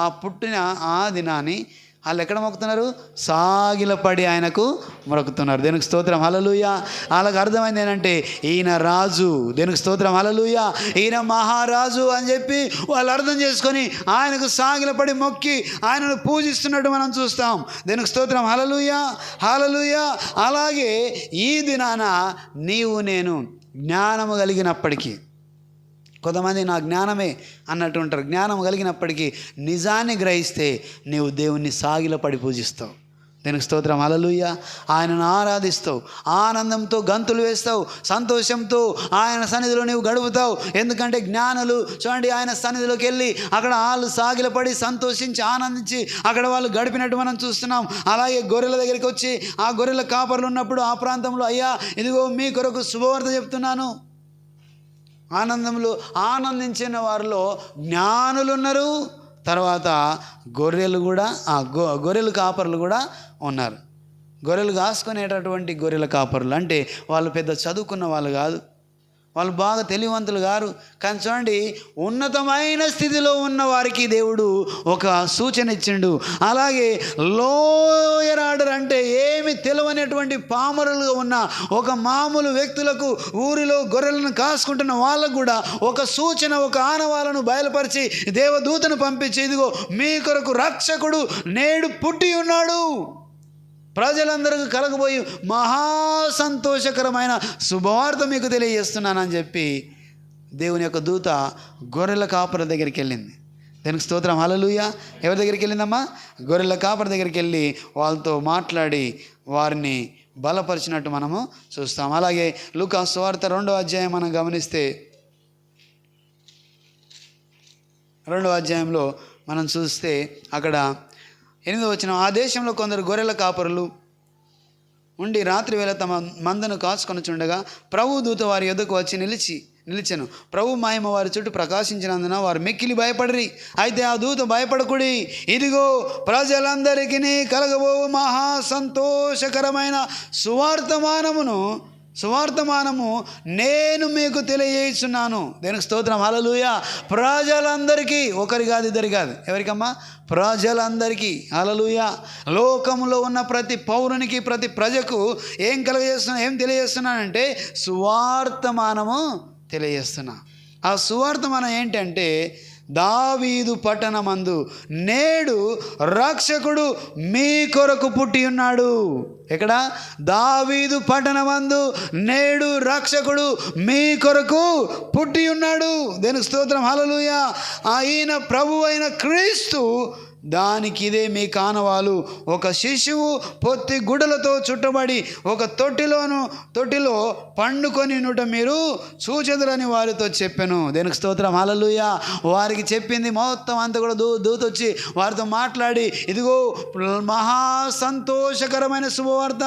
ఆ పుట్టిన ఆ దినాన్ని వాళ్ళు ఎక్కడ మొక్కుతున్నారు, సాగిలపడి ఆయనకు మొక్కుతున్నారు. దేనికి స్తోత్రం, హల్లెలూయా. వాళ్ళకి అర్థమైంది ఏంటంటే ఈయన రాజు. దేనికి స్తోత్రం, హల్లెలూయా. ఈయన మహారాజు అని చెప్పి వాళ్ళు అర్థం చేసుకొని ఆయనకు సాగిలపడి మొక్కి ఆయనను పూజిస్తున్నట్టు మనం చూస్తాం. దేనికి స్తోత్రం, హల్లెలూయా, హల్లెలూయా. అలాగే ఈ దినాన నీవు నేను జ్ఞానము కలిగినప్పటికీ, కొంతమంది నా జ్ఞానమే అన్నట్టు ఉంటారు. జ్ఞానం కలిగినప్పటికీ నిజాన్ని గ్రహిస్తే నీవు దేవుణ్ణి సాగిలపడి పూజిస్తావు. దీనికి స్తోత్రం, హల్లెలూయా. ఆయనను ఆరాధిస్తావు, ఆనందంతో గంతులు వేస్తావు, సంతోషంతో ఆయన సన్నిధిలో నీవు గడుపుతావు. ఎందుకంటే జ్ఞానులు చూడండి, ఆయన సన్నిధిలోకి వెళ్ళి అక్కడ వాళ్ళు సాగిలపడి సంతోషించి ఆనందించి అక్కడ వాళ్ళు గడిపినట్టు మనం చూస్తున్నాం. అలాగే గొర్రెల దగ్గరికి వచ్చి ఆ గొర్రెల కాపర్లు ఉన్నప్పుడు ఆ ప్రాంతంలో, అయ్యా ఇదిగో మీ కొరకు శుభవార్త చెప్తున్నాను. ఆనందంలో ఆనందించిన వారిలో జ్ఞానులు ఉన్నారు. తర్వాత గొర్రెలు కూడా, గొర్రెలు కాపర్లు కూడా ఉన్నారు. గొర్రెలు కాసుకునేటటువంటి గొర్రెల కాపర్లు అంటే వాళ్ళు పెద్ద చదువుకున్న వాళ్ళు కాదు, వాళ్ళు బాగా తెలివివంతులు గారు. కానీ చూడండి, ఉన్నతమైన స్థితిలో ఉన్న వారికి దేవుడు ఒక సూచన ఇచ్చిండు. అలాగే లోయర్ ఆర్డర్ అంటే ఏమి తెలియనటువంటి పామరులుగా ఉన్న ఒక మామూలు వ్యక్తులకు, ఊరిలో గొర్రెలను కాసుకుంటున్న వాళ్ళకు కూడా ఒక సూచన, ఒక ఆనవాలను బయలుపరిచి దేవదూతను పంపించి, ఇదిగో మీ కొరకు రక్షకుడు నేడు పుట్టి ఉన్నాడు, ప్రజలందరికీ కలగబోయి మహా సంతోషకరమైన శుభవార్త మీకు తెలియజేస్తున్నానని చెప్పి దేవుని యొక్క దూత గొర్రెల కాపరి దగ్గరికి వెళ్ళింది. దానికి స్తోత్రం, హల్లెలూయా. ఎవరి దగ్గరికి వెళ్ళిందమ్మా? గొర్రెల కాపరి దగ్గరికి వెళ్ళి వాళ్ళతో మాట్లాడి వారిని బలపరిచినట్టు మనము చూస్తాం. అలాగే లూకా సువార్త 2వ అధ్యాయం మనం గమనిస్తే 2వ అధ్యాయంలో మనం చూస్తే అక్కడ 8వ వచనం, ఆ దేశంలో కొందరు గొర్రెల కాపరులు ఉండి రాత్రి వేళ తమ మందను కాచుకొని చుండగా ప్రభు దూత వారి యొద్దకు వచ్చి నిలిచెను. ప్రభు మహిమ వారి చుట్టూ ప్రకాశించినందున వారు మిక్కిలి భయపడిరి. అయితే ఆ దూత, భయపడకుడి, ఇదిగో ప్రజలందరికీ కలగబో మహా సంతోషకరమైన సువార్తమానము నేను మీకు తెలియజేస్తున్నాను. దేనికి స్తోత్రం, హల్లెలూయా. ప్రజలందరికీ, ఒకరి కాదు, ఇద్దరి కాదు, ఎవరికమ్మా? ప్రజలందరికీ, హల్లెలూయా. లోకంలో ఉన్న ప్రతి పౌరునికి, ప్రతి ప్రజకు ఏం తెలియజేస్తున్నానంటే సువార్తమానము తెలియజేస్తున్నా. ఆ సువార్తమానం ఏంటంటే, దావీదు పట్టణమందు నేడు రక్షకుడు మీ కొరకు పుట్టి ఉన్నాడు. ఎక్కడ? దావీదు పట్టణమందు నేడు రక్షకుడు మీ కొరకు పుట్టి ఉన్నాడు. దేనికి స్తోత్రం, హల్లెలూయా. ఆయన ప్రభు అయిన క్రీస్తు, దానికి ఇదే మీ కానవాలు. ఒక శిశువు పొత్తి గుడ్డలతో చుట్టబడి ఒక తొట్టిలో పండుకొని నుట మీరు చూచెదరని వారితో చెప్పాను. దేనికి స్తోత్రం, హల్లెలూయా. వారికి చెప్పింది మొత్తం అంతా కూడా దూత వచ్చి వారితో మాట్లాడి, ఇదిగో మహా సంతోషకరమైన శుభవార్త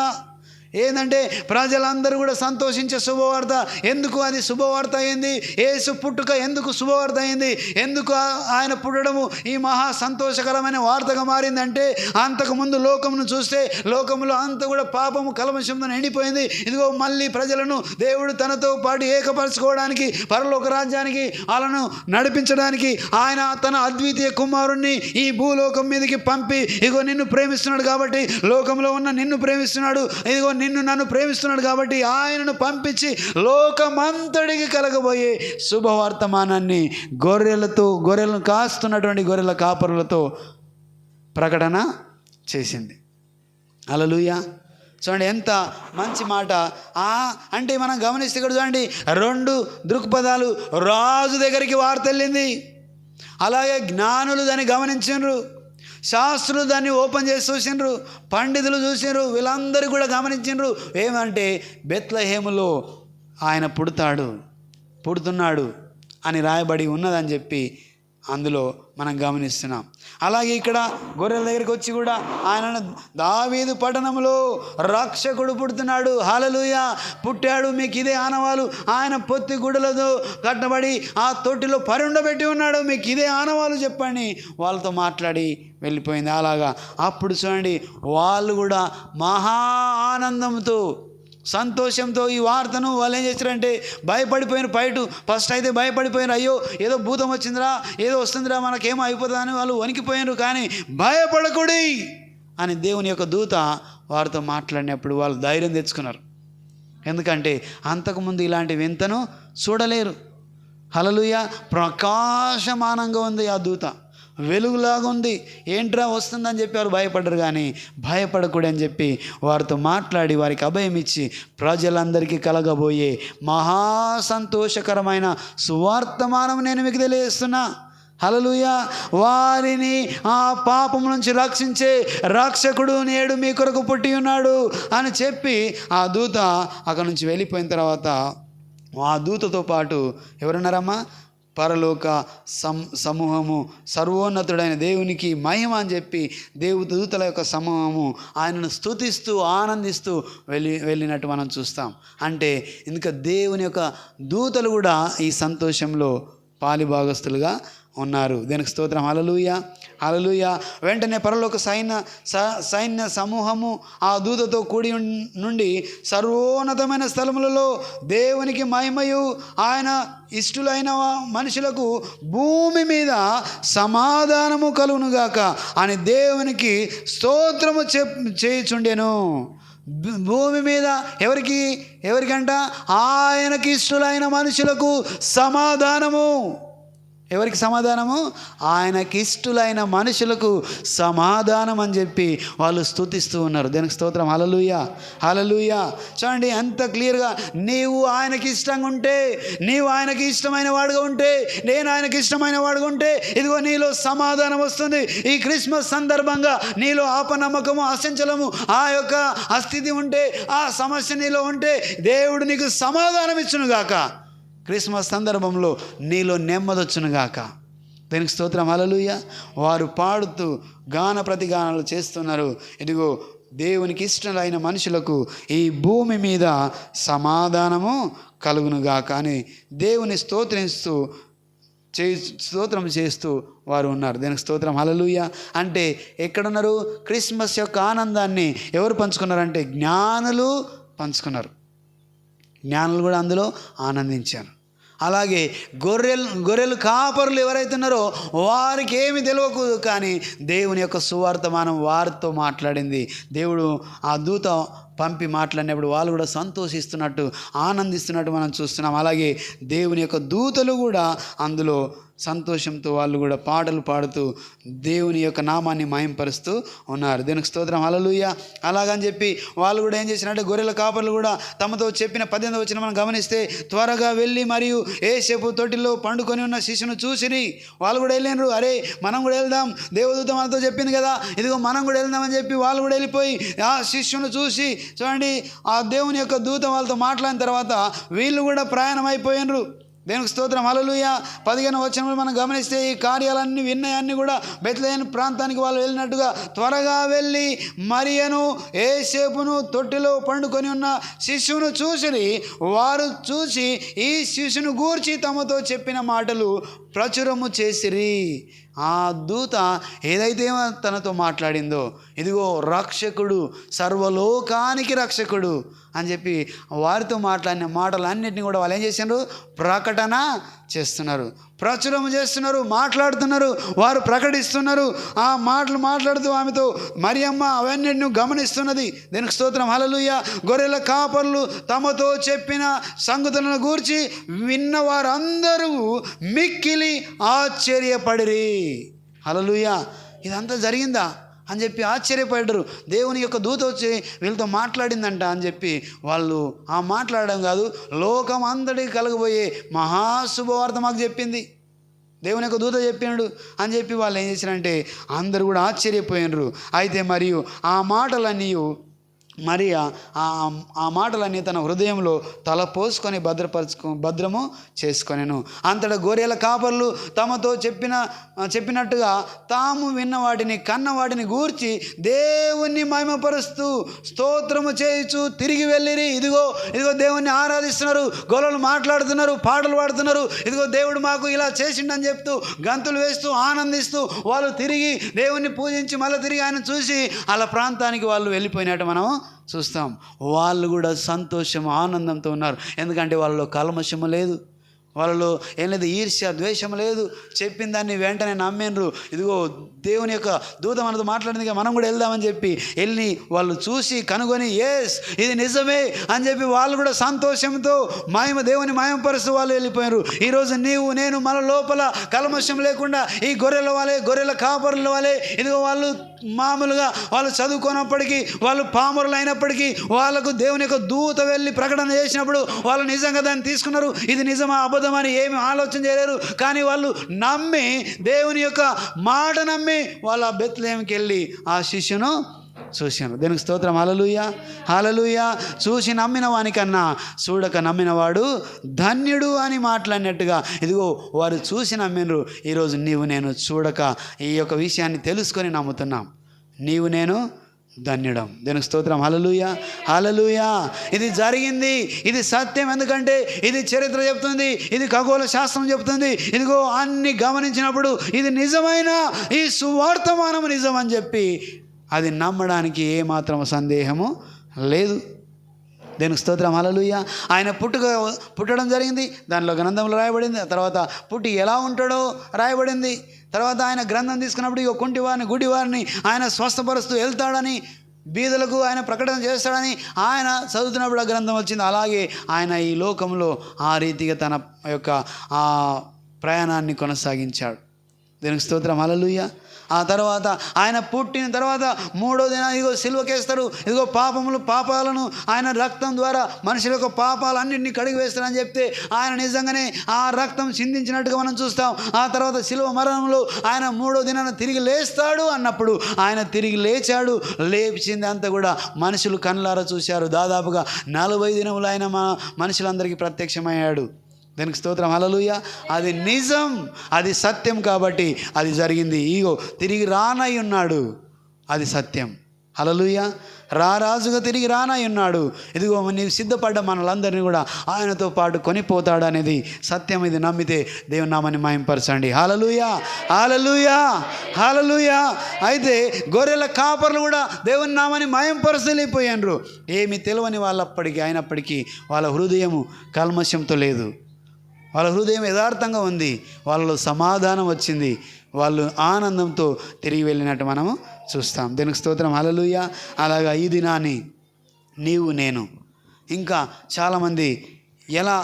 ఏంటంటే ప్రజలందరూ కూడా సంతోషించే శుభవార్త. ఎందుకు అది శుభవార్త అయింది? యేసు పుట్టుక ఎందుకు శుభవార్త అయింది? ఎందుకు ఆయన పుట్టడము ఈ మహా సంతోషకరమైన వార్తగా మారిందంటే, అంతకుముందు లోకమును చూస్తే లోకములో అంతా కూడా పాపము కల్మషంతో నిండిపోయింది. ఇదిగో మళ్ళీ ప్రజలను దేవుడు తనతో పాటు ఏకపరచుకోవడానికి, పరలోక రాజ్యానికి వాళ్ళను నడిపించడానికి ఆయన తన అద్వితీయ కుమారుణ్ణి ఈ భూలోకం మీదకి పంపి, ఇదిగో నిన్ను ప్రేమిస్తున్నాడు కాబట్టి, లోకంలో ఉన్న నిన్ను ప్రేమిస్తున్నాడు, ఇదిగో నిన్ను నన్ను ప్రేమిస్తున్నాడు కాబట్టి ఆయనను పంపించి లోకమంతటికి కలగబోయే శుభవర్తమానాన్ని గొర్రెలను కాస్తున్నటువంటి గొర్రెల కాపరులతో ప్రకటన చేసింది. హల్లెలూయా. చూడండి ఎంత మంచి మాట. అంటే మనం గమనిస్తే ఇక్కడ చూడండి, 2 దృక్పథాలు. రాజు దగ్గరికి వార్త వెళ్ళింది, అలాగే జ్ఞానులు దాన్ని గమనించారు, శాస్త్రులు దాన్ని ఓపెన్ చేసి చూసిండ్రు, పండితులు చూసిండ్రు, వీళ్ళందరూ కూడా గమనించిండ్రు. ఏమంటే బెత్లెహేములో ఆయన పుడుతున్నాడు అని రాయబడి ఉన్నదని చెప్పి అందులో మనం గమనిస్తున్నాం. అలాగే ఇక్కడ గొర్రెల దగ్గరికి వచ్చి కూడా ఆయన దావీదు పట్టణంలో రక్షకుడు పుడుతున్నాడు, హల్లెలూయా, పుట్టాడు, మీకు ఇదే ఆనవాలు. ఆయన పొత్తి గుడ్డలతో కట్టబడి ఆ తొట్టిలో పరుండబెట్టి ఉన్నాడు, మీకు ఇదే ఆనవాలు చెప్పండి వాళ్ళతో మాట్లాడి వెళ్ళిపోయింది. అలాగా అప్పుడు చూడండి, వాళ్ళు కూడా మహా ఆనందంతో, సంతోషంతో ఈ వార్తను వాళ్ళు ఏం చేశారంటే భయపడిపోయిన. ఫస్ట్ అయితే భయపడిపోయినారు, అయ్యో ఏదో భూతం వచ్చిందిరా, ఏదో వస్తుందిరా, మనకేమో అయిపోతుందా అని వాళ్ళు వణికిపోయినారు. కానీ భయపడకూడి అని దేవుని యొక్క దూత వారితో మాట్లాడినప్పుడు వాళ్ళు ధైర్యం తెచ్చుకున్నారు. ఎందుకంటే అంతకుముందు ఇలాంటి వింతను చూడలేరు. హల్లెలూయా. ప్రకాశమానంగా ఉంది ఆ దూత, వెలుగులాగా ఉంది. ఏంట్రా వస్తుందని చెప్పి వారు భయపడ్డారు. కానీ భయపడకూడని చెప్పి వారితో మాట్లాడి వారికి అభయం ఇచ్చి ప్రజలందరికీ కలగబోయే మహా సంతోషకరమైన సువార్తమానం నేను మీకు తెలియజేస్తున్నా. హల్లెలూయా. వారిని ఆ పాపం నుంచి రక్షించే రక్షకుడు నేడు మీ కొరకు పుట్టి ఉన్నాడు అని చెప్పి ఆ దూత అక్కడి నుంచి వెళ్ళిపోయిన తర్వాత ఆ దూతతో పాటు ఎవరున్నారమ్మా? పరలోక సమూహము, సర్వోన్నతుడైన దేవునికి మహిమ అని చెప్పి దేవదూతల యొక్క సమూహము ఆయనను స్తుతిస్తూ ఆనందిస్తూ వెళ్ళినట్టు మనం చూస్తాం. అంటే ఇంకా దేవుని యొక్క దూతలు కూడా ఈ సంతోషంలో పాలిభాగస్తులుగా ఉన్నారు. దేనికి స్తోత్రం. హల్లెలూయా, హల్లెలూయా. వెంటనే పరలోక సైన్య సమూహము ఆ దూతతో కూడి నుండి సర్వోన్నతమైన స్థలములలో దేవునికి మహిమయు ఆయన ఇష్టులైన మనుషులకు భూమి మీద సమాధానము కలుగునుగాక అని దేవునికి స్తోత్రము చేయుచుండెను. భూమి మీద ఎవరికంట? ఆయనకి ఇష్టులైన మనుషులకు సమాధానము. ఎవరికి సమాధానము? ఆయనకి ఇష్టులైన మనుషులకు సమాధానం అని చెప్పి వాళ్ళు స్తుతిస్తూ ఉన్నారు. దేనికి స్తోత్రం. హల్లెలూయా, హల్లెలూయా. చూడండి ఎంత క్లియర్గా, నీవు ఆయనకి ఇష్టంగా ఉంటే, నీవు ఆయనకి ఇష్టమైన వాడుగా ఉంటే, నేను ఆయనకి ఇష్టమైన వాడుగా ఉంటే, ఇదిగో నీలో సమాధానం వస్తుంది. ఈ క్రిస్మస్ సందర్భంగా నీలో ఆపనమ్మకము, అసంచలము, ఆ యొక్క అస్థితి ఉంటే, ఆ సమస్య నీలో ఉంటే దేవుడు నీకు సమాధానం ఇచ్చునుగాక. క్రిస్మస్ సందర్భంలో నీలో నెమ్మదొచ్చునుగాక. దీనికి స్తోత్రం. హల్లెలూయా. వారు పాడుతూ గాన ప్రతిగానాలు చేస్తున్నారు. ఇదిగో దేవునికి ఇష్టమైన మనుషులకు ఈ భూమి మీద సమాధానము కలుగునుగాక అని దేవుని స్తోత్రం చేస్తూ వారు ఉన్నారు. దీనికి స్తోత్రం. హల్లెలూయా. అంటే ఎక్కడున్నారు? క్రిస్మస్ యొక్క ఆనందాన్ని ఎవరు పంచుకున్నారంటే జ్ఞానులు పంచుకున్నారు. జ్ఞానులు కూడా అందులో ఆనందించారు. అలాగే గొర్రెలు కాపరులు ఎవరైతే ఉన్నారో వారికి ఏమి తెలియకూడదు, కానీ దేవుని యొక్క సువార్తమానం వారితో మాట్లాడింది. దేవుడు ఆ దూత పంపి మాట్లాడినప్పుడు వాళ్ళు కూడా సంతోషిస్తున్నట్టు, ఆనందిస్తున్నట్టు మనం చూస్తున్నాం. అలాగే దేవుని యొక్క దూతలు కూడా అందులో సంతోషంతో వాళ్ళు కూడా పాటలు పాడుతూ దేవుని యొక్క నామాన్ని మహింపరుస్తూ ఉన్నారు. దీనికి స్తోత్రం. హల్లెలూయా. అలాగని చెప్పి వాళ్ళు కూడా ఏం చేసినట్టే గొర్రెల కాపర్లు కూడా తమతో చెప్పిన 18వ వచనం మనం గమనిస్తే, త్వరగా వెళ్ళి మరియు యేసేపు తొట్టిలో పండుకొని ఉన్న శిశువును చూసిరి. వాళ్ళు కూడా వెళ్ళినారు. అరే మనం కూడా వెళ్దాం, దేవదూత మనతో చెప్పింది కదా, ఇదిగో మనం కూడా వెళ్దామని చెప్పి వాళ్ళు కూడా వెళ్ళిపోయి ఆ శిష్యును చూసి, చూడండి ఆ దేవుని యొక్క దూత వాళ్ళతో మాట్లాడిన తర్వాత వీళ్ళు కూడా ప్రయాణం అయిపోయినరు. దేవునికి స్తోత్రం. హల్లెలూయా. 15వ వచనంలో మనం గమనిస్తే ఈ కార్యాలన్నీ విన్నయాన్ని కూడా బెత్లెహేము ప్రాంతానికి వాళ్ళు వెళ్ళినట్టుగా త్వరగా వెళ్ళి మరియను యేసేపును తొట్టిలో పండుకొని ఉన్న శిశువును చూసిరి. వారు చూసి ఈ శిశువును గూర్చి తమతో చెప్పిన మాటలు ప్రచురము చేసిరి. ఆ దూత ఏదైతే తనతో మాట్లాడిందో, ఇదిగో రక్షకుడు, సర్వలోకానికి రక్షకుడు అని చెప్పి వారితో మాట్లాడిన మాటలన్నింటినీ కూడా వాళ్ళు ఏం చేస్తున్నారు? ప్రకటన చేస్తున్నారు, ప్రచురం చేస్తున్నారు, మాట్లాడుతున్నారు, వారు ప్రకటిస్తున్నారు. ఆ మాటలు మాట్లాడుతూ ఆమెతో మరియమ్మ అవన్నీ గమనిస్తున్నది. దీనికి స్తోత్రం. హల్లెలూయా. గొర్రెల కాపర్లు తమతో చెప్పిన సంగతులను గూర్చి విన్న వారందరూ మిక్కిలి ఆశ్చర్యపడిరి. హల్లెలూయా. ఇదంతా జరిగిందా అని చెప్పి ఆశ్చర్యపడ్డారు. దేవుని యొక్క దూత వచ్చి వీళ్ళతో మాట్లాడిందంట అని చెప్పి వాళ్ళు ఆ మాట్లాడడం కాదు, లోకం అందరికీ కలగబోయే మహాశుభవార్త మాకు చెప్పింది, దేవుని యొక్క దూత చెప్పినాడు అని చెప్పి వాళ్ళు ఏం చేశారంటే అందరూ కూడా ఆశ్చర్యపోయినరు. అయితే మరియు ఆ మాటలన్నీ ఆ మాటలన్నీ తన హృదయంలో తలపోసుకొని భద్రము చేసుకొనెను. అంతటా గొర్రెల కాపర్లు తమతో చెప్పినట్టుగా తాము విన్న వాటిని కన్న వాటిని గూర్చి దేవుణ్ణి మహిమపరుస్తూ స్తోత్రము చేయుచు తిరిగి వెళ్ళిరి. ఇదిగో దేవుణ్ణి ఆరాధిస్తున్నారు, గొర్రెలు మాట్లాడుతున్నారు, పాటలు పాడుతున్నారు. ఇదిగో దేవుడు మాకు ఇలా చేసిండని చెప్తూ గంతులు వేస్తూ ఆనందిస్తూ వాళ్ళు తిరిగి దేవుణ్ణి పూజించి మళ్ళీ తిరిగి ఆయన చూసి అలా ప్రాంతానికి వాళ్ళు వెళ్ళిపోయినట్టు మనం చూస్తాం. వాళ్ళు కూడా సంతోషం ఆనందంతో ఉన్నారు. ఎందుకంటే వాళ్ళలో కల్మషము లేదు, వాళ్ళలో ఏం లేదు, ఈర్ష్య ద్వేషం లేదు. చెప్పిన దాన్ని వెంటనే నమ్మినరు. ఇదిగో దేవుని యొక్క దూత మనతో మాట్లాడింది, మనం కూడా వెళ్దామని చెప్పి వెళ్ళి వాళ్ళు చూసి కనుగొని ఎస్ ఇది నిజమే అని చెప్పి వాళ్ళు కూడా సంతోషంతో దేవుని మహిమపరుస్తూ వాళ్ళు వెళ్ళిపోయారు. ఈరోజు నీవు నేను మన లోపల కల్మషం లేకుండా ఈ గొర్రెల కాపరుల వాళ్ళే ఇదిగో వాళ్ళు మామూలుగా వాళ్ళు చదువుకున్నప్పటికీ, వాళ్ళు పామరులు అయినప్పటికీ వాళ్ళకు దేవుని యొక్క దూత వెళ్ళి ప్రకటన చేసినప్పుడు వాళ్ళు నిజంగా దాన్ని తీసుకున్నారు. ఇది నిజమా అబద్ధమని ఏమి ఆలోచన చేయలేరు. కానీ వాళ్ళు నమ్మి దేవుని యొక్క మాట నమ్మి వాళ్ళు ఆ బెత్లెహేముకి వెళ్ళి ఆ శిష్యును చూశాను. దీనికి స్తోత్రం. హల్లెలూయా, హల్లెలూయా. చూసి నమ్మిన వానికన్నా చూడక నమ్మినవాడు ధన్యుడు అని మాట్లాడినట్టుగా ఇదిగో వారు చూసి నమ్మినరు. ఈరోజు నీవు నేను చూడక ఈ యొక్క విషయాన్ని తెలుసుకొని నమ్ముతున్నాం. నీవు నేను ధన్యుడం. దేవునికి స్తోత్రం. హల్లెలూయా, హల్లెలూయా. ఇది జరిగింది, ఇది సత్యం. ఎందుకంటే ఇది చరిత్ర చెప్తుంది, ఇది ఖగోళ శాస్త్రం చెప్తుంది. ఇదిగో అన్ని గమనించినప్పుడు ఇది నిజమైన ఈ సువార్తమానము నిజం అని చెప్పి అది నమ్మడానికి ఏమాత్రం సందేహము లేదు. దేవునికి స్తోత్రం. హల్లెలూయా. ఆయన పుట్టడం జరిగింది, దానిలో గ్రంథంలో రాయబడింది. ఆ తర్వాత పుట్టి ఎలా ఉంటాడో రాయబడింది. తర్వాత ఆయన గ్రంథం తీసుకున్నప్పుడు ఇక కుంటివారిని గుడివారిని ఆయన స్వస్థపరుస్తూ వెళ్తాడని, బీదలకు ఆయన ప్రకటన చేస్తాడని ఆయన చదువుతున్నప్పుడు ఆ గ్రంథం వచ్చింది. అలాగే ఆయన ఈ లోకంలో ఆ రీతిగా తన యొక్క ఆ ప్రయాణాన్ని కొనసాగించాడు. దేవునికి స్తోత్రం. హల్లెలూయా. ఆ తర్వాత ఆయన పుట్టిన తర్వాత 3వ దినం ఇదిగో సిలువకేస్తారు. ఇదిగో పాపాలను ఆయన రక్తం ద్వారా మనుషుల యొక్క పాపాలన్నింటినీ కడిగి వేస్తారని చెప్తే ఆయన నిజంగానే ఆ రక్తం చిందించినట్టుగా మనం చూస్తాం. ఆ తర్వాత సిలువ మరణంలో ఆయన 3వ దినాన తిరిగి లేస్తాడు అన్నప్పుడు ఆయన తిరిగి లేచాడు. లేచింది అంతా కూడా మనుషులు కళ్ళారా చూశారు. దాదాపుగా 40 దినములు ఆయన మనుషులందరికీ ప్రత్యక్షమయ్యాడు. దానికి స్తోత్రం. హల్లెలూయా. అది నిజం, అది సత్యం కాబట్టి అది జరిగింది. ఇగో తిరిగి రానై ఉన్నాడు, అది సత్యం. హల్లెలూయా. రారాజుగా తిరిగి రానై ఉన్నాడు. ఇదిగో నీవు సిద్ధపడ్డ మనలందరినీ కూడా ఆయనతో పాటు కొనిపోతాడు అనేది సత్యం. ఇది నమ్మితే దేవుని నామాన్ని మహింపరచండి. హల్లెలూయా, హల్లెలూయా, హల్లెలూయా. అయితే గొర్రెల కాపర్లు కూడా దేవుని నామాన్ని మహింపరచలేకపోయారు. ఏమి తెలియని వాళ్ళప్పటికీ అయినప్పటికీ వాళ్ళ హృదయము కల్మషంతో లేదు, వాళ్ళ హృదయం యథార్థంగా ఉంది, వాళ్ళలో సమాధానం వచ్చింది, వాళ్ళు ఆనందంతో తిరిగి వెళ్ళినట్టు మనము చూస్తాం. దీనికి స్తోత్రం. హల్లెలూయా. అలాగా ఈ దినాన్ని నీవు నేను ఇంకా చాలామంది ఎలా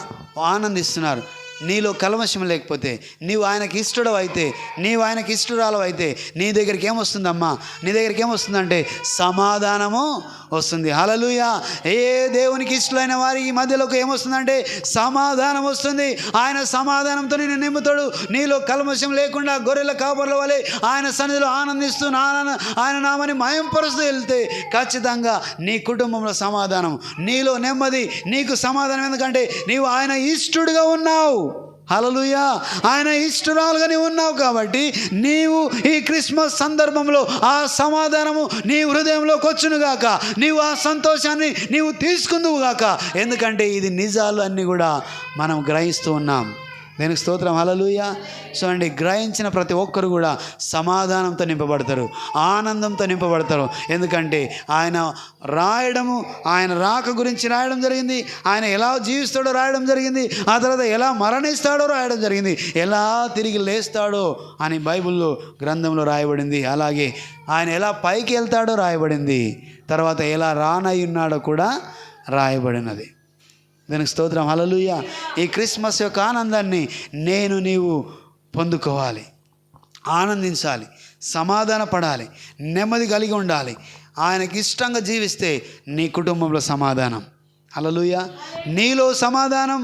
ఆనందిస్తున్నారు. నీలో కల్మషం లేకపోతే, నీవు ఆయనకి ఇష్టడు అయితే, నీవు ఆయనకి ఇష్టరాలు అయితే నీ దగ్గరికి ఏమొస్తుందమ్మా? నీ దగ్గరికి ఏమొస్తుందంటే సమాధానము వస్తుంది. హల్లెలూయా. ఏ దేవునికి ఇష్టమైన వారి ఈ మధ్యలోకి ఏమొస్తుందంటే సమాధానం వస్తుంది. ఆయన సమాధానంతో నేను నింపుతాడు. నీలో కల్మషం లేకుండా గొర్రెల కాపర్ల వలె ఆయన సన్నిధిలో ఆనందిస్తూ ఆయన నామని మయంపరుస్తూ వెళ్తే ఖచ్చితంగా నీ కుటుంబంలో సమాధానం, నీలో నెమ్మది, నీకు సమాధానం. ఎందుకంటే నీవు ఆయన ఇష్టడుగా ఉన్నావు. హల్లెలూయా. ఆయన ఇష్టరాలుగా నీవు ఉన్నావు కాబట్టి నీవు ఈ క్రిస్మస్ సందర్భంలో ఆ సమాధానము నీ హృదయంలోకి వచ్చునుగాక, నీవు ఆ సంతోషాన్ని నీవు తీసుకుందువుగాక. ఎందుకంటే ఇది నిజాలు అన్నీ కూడా మనం గ్రహిస్తూ ఉన్నాం. దేనికి స్తోత్రం. హల్లెలూయా. చూడండి, గ్రహించిన ప్రతి ఒక్కరు కూడా సమాధానంతో నింపబడతారు, ఆనందంతో నింపబడతారు. ఎందుకంటే ఆయన రాయడము, ఆయన రాక గురించి రాయడం జరిగింది, ఆయన ఎలా జీవిస్తాడో రాయడం జరిగింది, ఆ తర్వాత ఎలా మరణిస్తాడో రాయడం జరిగింది, ఎలా తిరిగి లేస్తాడో అని బైబిల్లో గ్రంథంలో రాయబడింది. అలాగే ఆయన ఎలా పైకి వెళ్తాడో రాయబడింది, తర్వాత ఎలా రానై ఉన్నాడో కూడా రాయబడినది. దానికి స్తోత్రం. హల్లెలూయా. ఈ క్రిస్మస్ యొక్క ఆనందాన్ని నీవు పొందుకోవాలి, ఆనందించాలి, సమాధాన పడాలి, నెమ్మది కలిగి ఉండాలి. ఆయనకి ఇష్టంగా జీవిస్తే నీ కుటుంబంలో సమాధానం. హల్లెలూయా. నీలో సమాధానం.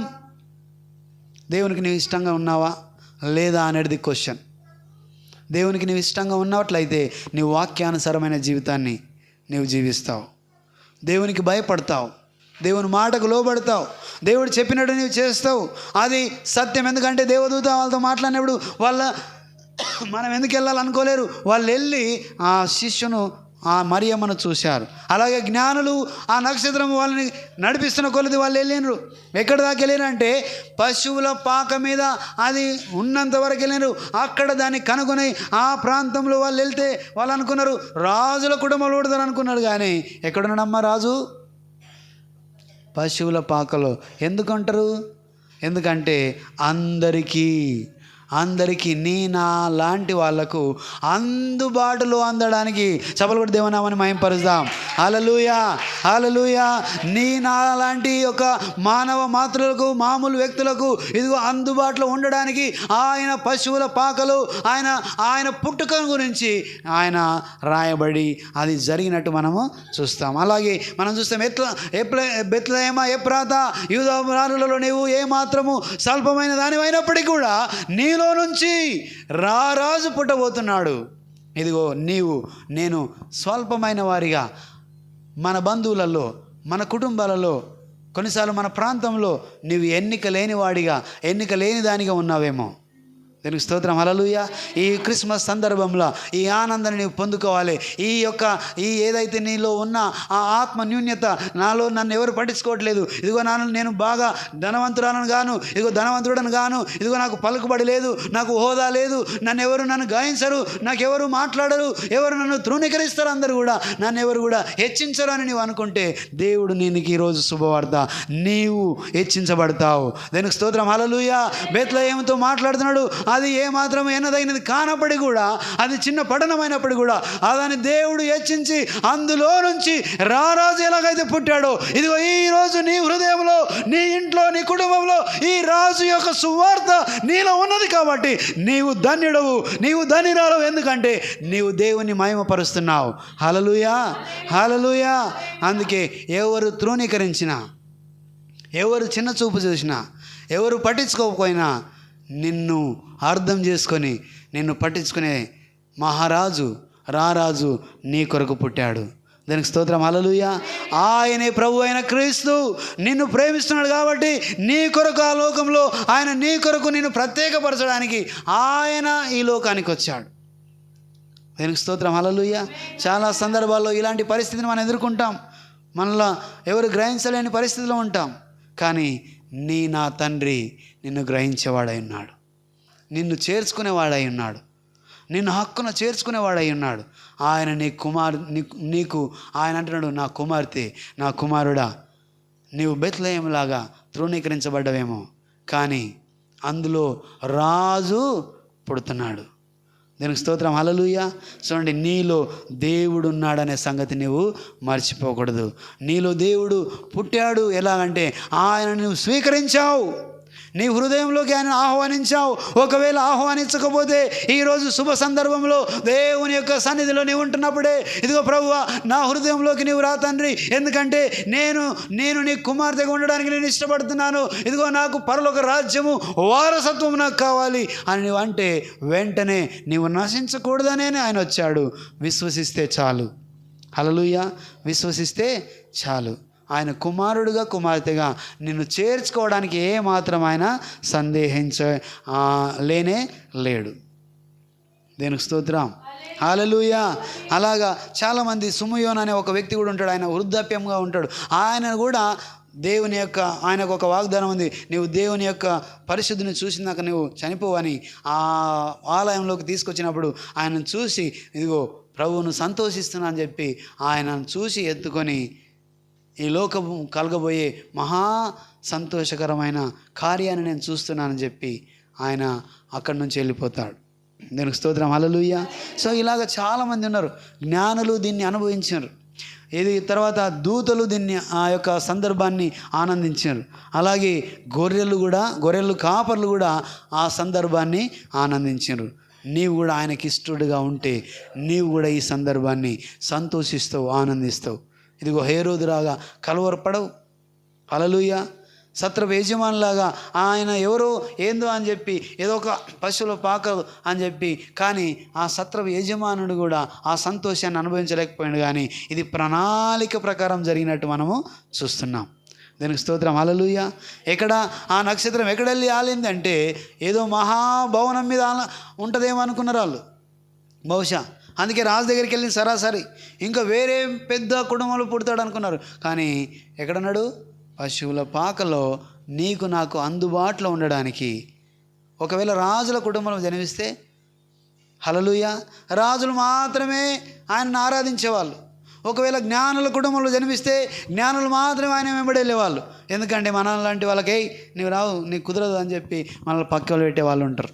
దేవునికి నీవు ఇష్టంగా ఉన్నావా లేదా అనేది క్వశ్చన్. దేవునికి నీవు ఇష్టంగా ఉన్నట్లయితే నీ వాక్యానుసారమైన జీవితాన్ని నీవు జీవిస్తావు, దేవునికి భయపడతావు, దేవుని మాటకు లోబడతావు, దేవుడు చెప్పినట్టు నీవు చేస్తావు. అది సత్యం. ఎందుకంటే దేవదూత వాళ్ళతో మాట్లాడినప్పుడు మనం ఎందుకు వెళ్ళాలనుకోలేరు. వాళ్ళు వెళ్ళి ఆ శిష్యును ఆ మరియమ్మను చూశారు. అలాగే జ్ఞానులు ఆ నక్షత్రం వాళ్ళని నడిపిస్తున్న కొలది వాళ్ళు వెళ్ళినారు. ఎక్కడి దాకా వెళ్ళినారంటే పశువుల పాక మీద అది ఉన్నంత వరకు వెళ్ళినారు. అక్కడ దాన్ని కనుగొని ఆ ప్రాంతంలో వాళ్ళు వెళ్తే వాళ్ళు అనుకున్నారు రాజుల కుటుంబంలో పడతారు అనుకున్నారు. కానీ ఎక్కడున్నాడమ్మా రాజు? పశువుల పాకలో. ఎందుకంటారు? ఎందుకంటే అందరికీ నా లాంటి వాళ్లకు అందుబాటులో అందడానికి చపలు కొట్టి దేవనామని మహింపరుస్తాం. హల్లెలూయా, హల్లెలూయా. నా లాంటి ఒక మానవ మాతృలకు, మామూలు వ్యక్తులకు ఇదిగో అందుబాటులో ఉండడానికి ఆయన పశువుల పాకలు, ఆయన పుట్టుక గురించి ఆయన రాయబడి అది జరిగినట్టు మనము చూస్తాం. అలాగే మనం చూస్తాం బెత్లెహేమ ఎఫ్రాతా యూదాలో నీవు ఏమాత్రము స్వల్పమైన దానివైనప్పటికీ కూడా నీలో నుంచి రారాజు పుట్టబోతున్నాడు. ఇదిగో నేను స్వల్పమైన వారిగా మన బంధువులలో, మన కుటుంబాలలో, కొన్నిసార్లు మన ప్రాంతంలో నీవు ఎన్నిక లేని దానిగా ఉన్నావేమో. దీనికి స్తోత్రం. హల్లెలూయా. ఈ క్రిస్మస్ సందర్భంలో ఈ ఆనందాన్ని నీవు పొందుకోవాలి. ఈ ఏదైతే నీలో ఉన్న ఆ ఆత్మ న్యూన్యత, నాలో నన్ను ఎవరు పట్టించుకోవట్లేదు, ఇదిగో నేను బాగా ధనవంతురాలను గాను, ఇదిగో ధనవంతుడను గాను, ఇదిగో నాకు పలుకుబడి లేదు, నాకు హోదా లేదు, నన్ను గాయించరు, నాకెవరు మాట్లాడరు, ఎవరు నన్ను తృణీకరిస్తారు, అందరూ కూడా నన్ను ఎవరు కూడా హెచ్చించరు అని నీవు అనుకుంటే దేవుడు నీకు ఈరోజు శుభవార్త, నీవు హెచ్చించబడతావు. దీనికి స్తోత్రం. హల్లెలూయా. బెత్లెహేముతో మాట్లాడుతున్నాడు. అది ఏమాత్రం ఎన్నదైనది కానప్పటికీ కూడా, అది చిన్న పట్టణమైనప్పటికీ కూడా అదని దేవుడు హెచ్చించి అందులో నుంచి రారాజు ఎలాగైతే పుట్టాడో, ఇదిగో ఈరోజు నీ హృదయంలో, నీ ఇంట్లో, నీ కుటుంబంలో ఈ రాజు యొక్క సువార్త నీలో ఉన్నది కాబట్టి నీవు ధన్యుడవు, నీవు ధన్యురాలవు. ఎందుకంటే నీవు దేవుని మహిమపరుస్తున్నావు. హల్లెలూయా, హల్లెలూయా. అందుకే ఎవరు తృణీకరించినా, ఎవరు చిన్న చూపు చూసినా, ఎవరు పట్టించుకోకపోయినా నిన్ను అర్థం చేసుకొని నిన్ను పట్టించుకునే మహారాజు, రారాజు నీ కొరకు పుట్టాడు. దానికి స్తోత్రం. హల్లెలూయా. ఆయనే ప్రభు అయిన క్రీస్తు నిన్ను ప్రేమిస్తున్నాడు కాబట్టి నీ కొరకు ఆ లోకంలో ఆయన నీ కొరకు నిన్ను ప్రత్యేకపరచడానికి ఆయన ఈ లోకానికి వచ్చాడు. దానికి స్తోత్రం. హల్లెలూయా. చాలా సందర్భాల్లో ఇలాంటి పరిస్థితిని మనం ఎదుర్కొంటాం. మనలో ఎవరు గ్రహించలేని పరిస్థితిలో ఉంటాం. కానీ నా తండ్రి నిన్ను గ్రహించేవాడై ఉన్నాడు, నిన్ను చేర్చుకునేవాడై ఉన్నాడు, నిన్ను హక్కున చేర్చుకునేవాడై ఉన్నాడు. ఆయన నీకు ఆయన అంటున్నాడు, నా కుమార్తె, నా కుమారుడా, నీవు బెత్లెహేములాగా తృణీకరించబడ్డవేమో, కానీ అందులో రాజు పుడుతున్నాడు. దీనికి స్తోత్రం. హల్లెలూయా. చూడండి, నీలో దేవుడు ఉన్నాడనే సంగతి నువ్వు మర్చిపోకూడదు. నీలో దేవుడు పుట్టాడు. ఎలాగంటే ఆయన నువ్వు స్వీకరించావు, నీ హృదయంలోకి ఆయన ఆహ్వానించావు. ఒకవేళ ఆహ్వానించకపోతే ఈరోజు శుభ సందర్భంలో దేవుని యొక్క సన్నిధిలో నీవు ఉంటున్నప్పుడే, ఇదిగో ప్రభువా నా హృదయంలోకి నీవు రా తండ్రి, ఎందుకంటే నేను నీ కుమార్తెగా ఉండడానికి నేను ఇష్టపడుతున్నాను, ఇదిగో నాకు పరలోక రాజ్యము వారసత్వం నాకు కావాలి అని నువ్వు అంటే వెంటనే నీవు నశించకూడదనే ఆయన వచ్చాడు. విశ్వసిస్తే చాలు. హల్లెలూయా. విశ్వసిస్తే చాలు. ఆయన కుమారుడుగా, కుమార్తెగా నిన్ను చేర్చుకోవడానికి ఏమాత్రం ఆయన లేనే లేడు. దేనికి స్తోత్రం. హల్లెలూయా. అలాగా చాలామంది, సుమయోన్ అనే ఒక వ్యక్తి కూడా ఉంటాడు. ఆయన వృద్ధాప్యంగా ఉంటాడు. ఆయన కూడా దేవుని యొక్క, ఆయనకు ఒక వాగ్దానం ఉంది, నీవు దేవుని యొక్క పరిశుద్ధిని చూసినాక నువ్వు చనిపోవని. ఆ ఆలయంలోకి తీసుకొచ్చినప్పుడు ఆయనను చూసి, ఇదిగో ప్రభువును సంతోషిస్తున్నా అని చెప్పి ఆయనను చూసి ఎత్తుకొని ఈ లోకము కలగబోయే మహా సంతోషకరమైన కార్యాన్ని నేను చూస్తున్నానని చెప్పి ఆయన అక్కడి నుంచి వెళ్ళిపోతాడు. దీనికి స్తోత్రం. హల్లెలూయా. సో ఇలాగ చాలామంది ఉన్నారు. జ్ఞానులు దీన్ని అనుభవించారు. ఇది తర్వాత దూతలు దీన్ని, ఆ యొక్క సందర్భాన్ని ఆనందించారు. అలాగే గొర్రెలు కాపర్లు కూడా ఆ సందర్భాన్ని ఆనందించారు. నీవు కూడా ఆయనకి ఇష్టడుగా ఉంటే నీవు కూడా ఈ సందర్భాన్ని సంతోషిస్తావు, ఆనందిస్తావు. ఇదిగో హేరోదులాగా కలవరపడవు. హల్లెలూయా. సత్రపు యజమానులాగా ఆయన ఎవరో ఏందో అని చెప్పి, ఏదో ఒక పశువుల పాక అని చెప్పి, కానీ ఆ సత్రపు యజమానుడు కూడా ఆ సంతోషాన్ని అనుభవించలేకపోయాడు. కానీ ఇది ప్రణాళిక ప్రకారం జరిగినట్టు మనము చూస్తున్నాం. దీనికి స్తోత్రం. హల్లెలూయా. ఎక్కడ ఆ నక్షత్రం ఎక్కడెళ్ళి ఆలిందంటే ఏదో మహాభవనం మీద ఉంటుందేమో అనుకున్నారు వాళ్ళు బహుశా. అందుకే రాజు దగ్గరికి వెళ్ళిన సరాసరి ఇంకా వేరే పెద్ద కుటుంబంలో పుడతాడు అనుకున్నారు. కానీ ఎక్కడున్నాడు? పశువుల పాకలో నీకు నాకు అందుబాటులో ఉండడానికి. ఒకవేళ రాజుల కుటుంబంలో జన్మిస్తే, హల్లెలూయా, రాజులు మాత్రమే ఆయనను ఆరాధించేవాళ్ళు. ఒకవేళ జ్ఞానుల కుటుంబంలో జన్మిస్తే జ్ఞానులు మాత్రమే ఆయన వెంబడి వెళ్ళేవాళ్ళు. ఎందుకంటే మన లాంటి వాళ్ళకి నీవు రావు, నీకు కుదరదు అని చెప్పి మనల్ని పక్కలు పెట్టే వాళ్ళు ఉంటారు.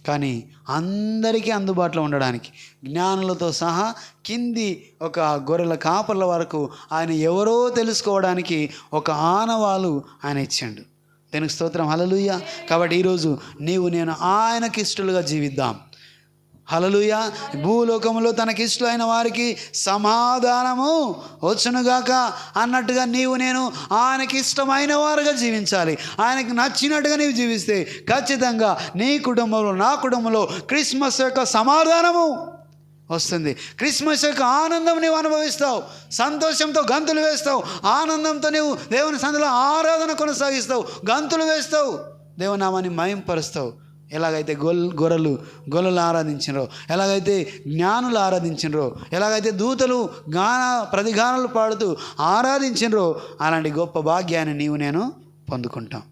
కానీ అందరికీ అందుబాటులో ఉండడానికి, జ్ఞానులతో సహా కింది ఒక గొర్రెల కాపర్ల వరకు ఆయన ఎవరో తెలుసుకోవడానికి ఒక ఆనవాలు ఆయన ఇచ్చాడు. దీనికి స్తోత్రం. హల్లెలూయా. కాబట్టి ఈరోజు నేను ఆయనకి ఇష్టలుగా జీవిద్దాం. హల్లెలూయా. భూలోకంలో తనకిష్టమైన వారికి సమాధానము వచ్చునుగాక అన్నట్టుగా నేను ఆయనకి ఇష్టమైన వారుగా జీవించాలి. ఆయనకి నచ్చినట్టుగా నీవు జీవిస్తే ఖచ్చితంగా నీ కుటుంబంలో, నా కుటుంబంలో క్రిస్మస్ యొక్క సమాధానము వస్తుంది. క్రిస్మస్ యొక్క ఆనందం నీవు అనుభవిస్తావు. సంతోషంతో గంతులు వేస్తావు. ఆనందంతో నీవు దేవుని సన్నిధిలో ఆరాధన కొనసాగిస్తావు. గంతులు వేస్తావు. దేవునామాన్ని మహింపరుస్తావు. ఎలాగైతే గొర్రెలు ఆరాధించినరో, ఎలాగైతే జ్ఞానులు ఆరాధించినరో, ఎలాగైతే దూతలు ప్రతిగానాలు పాడుతూ ఆరాధించినరో, అలాంటి గొప్ప భాగ్యాన్ని నీవు నేను పొందుకుంటాం.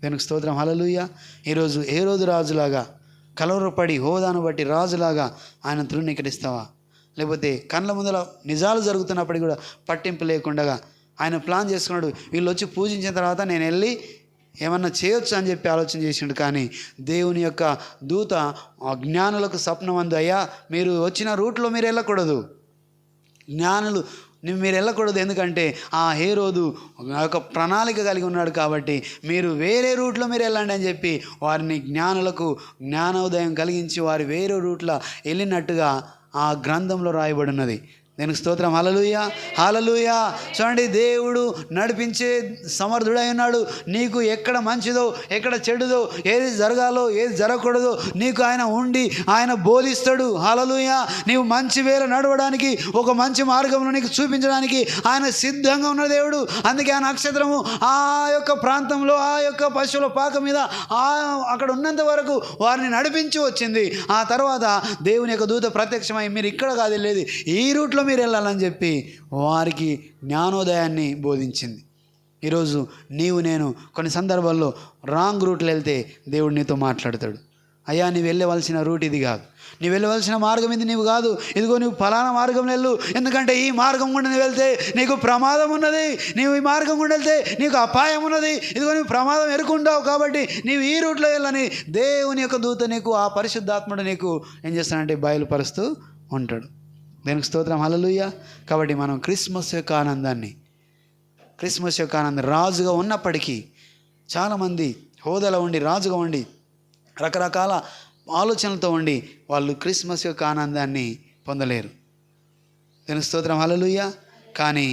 దేవునికి స్తోత్రం. హల్లెలూయా. ఈరోజు హేరోదు రాజులాగా కలవరపడి హోదాను బట్టి రాజులాగా ఆయన తృణీకరిస్తావా? లేకపోతే కళ్ళ ముందర నిజాలు జరుగుతున్నప్పటికీ కూడా పట్టింపు లేకుండా ఆయన ప్లాన్ చేసుకున్నాడు, వీళ్ళు వచ్చి పూజించిన తర్వాత నేను వెళ్ళి ఏమన్నా చేయొచ్చు అని చెప్పి ఆలోచన చేసిండు. కానీ దేవుని యొక్క దూత జ్ఞానులకు స్వప్నమందు, అయ్యా మీరు వచ్చిన రూట్లో మీరు వెళ్ళకూడదు, జ్ఞానులు మీరు వెళ్ళకూడదు, ఎందుకంటే ఆ హేరోదు ఒక ప్రణాళిక కలిగి ఉన్నాడు కాబట్టి మీరు వేరే రూట్లో మీరు వెళ్ళండి అని చెప్పి వారిని జ్ఞానులకు జ్ఞానోదయం కలిగించి వారు వేరే రూట్లో వెళ్ళినట్టుగా ఆ గ్రంథంలో రాయబడి ఉన్నది. దేనికి స్తోత్రం. హల్లెలూయా, హల్లెలూయా. చూడండి, దేవుడు నడిపించే సమర్థుడై ఉన్నాడు. నీకు ఎక్కడ మంచిదో ఎక్కడ చెడుదో, ఏది జరగాలో ఏది జరగకూడదో నీకు ఆయన ఉండి ఆయన బోధిస్తాడు. హల్లెలూయా. నీవు మంచి వేళ నడవడానికి, ఒక మంచి మార్గంలో నీకు చూపించడానికి ఆయన సిద్ధంగా ఉన్న దేవుడు. అందుకే ఆ నక్షత్రము ఆ యొక్క ప్రాంతంలో ఆ యొక్క పశువుల పాక మీద అక్కడ ఉన్నంత వరకు వారిని నడిపించి వచ్చింది. ఆ తర్వాత దేవుని యొక్క దూత ప్రత్యక్షమై మీరు ఇక్కడ కాదు వెళ్ళేది, ఈ రూట్లో మీరు వెళ్ళాలని చెప్పి వారికి జ్ఞానోదయాన్ని బోధించింది. ఈరోజు నీవు నేను కొన్ని సందర్భాల్లో రాంగ్ రూట్లో వెళ్తే దేవుడు నీతో మాట్లాడతాడు. అయ్యా నీవు వెళ్ళవలసిన రూట్ ఇది కాదు, నీవు వెళ్ళవలసిన మార్గం ఇది నీవు కాదు, ఇదిగో నువ్వు ఫలానా మార్గం వెళ్ళు, ఎందుకంటే ఈ మార్గం గుండా నువ్వు వెళ్తే నీకు ప్రమాదం ఉన్నది, నీవు ఈ మార్గం గుండా వెళ్తే నీకు అపాయం ఉన్నది, ఇదిగో నువ్వు ప్రమాదం ఎరుకుంటావు, కాబట్టి నీవు ఈ రూట్లో వెళ్ళని దేవుని యొక్క దూత నీకు, ఆ పరిశుద్ధాత్ముడు నీకు ఏం చేస్తానంటే బయలుపరుస్తూ ఉంటాడు. దేనికి స్తోత్రం. హల్లెలూయా. కాబట్టి మనం క్రిస్మస్ యొక్క ఆనందం రాజుగా ఉన్నప్పటికీ చాలామంది హోదాలో ఉండి రాజుగా ఉండి రకరకాల ఆలోచనలతో ఉండి వాళ్ళు క్రిస్మస్ యొక్క ఆనందాన్ని పొందలేరు. దేనికి స్తోత్రం. హల్లెలూయా. కానీ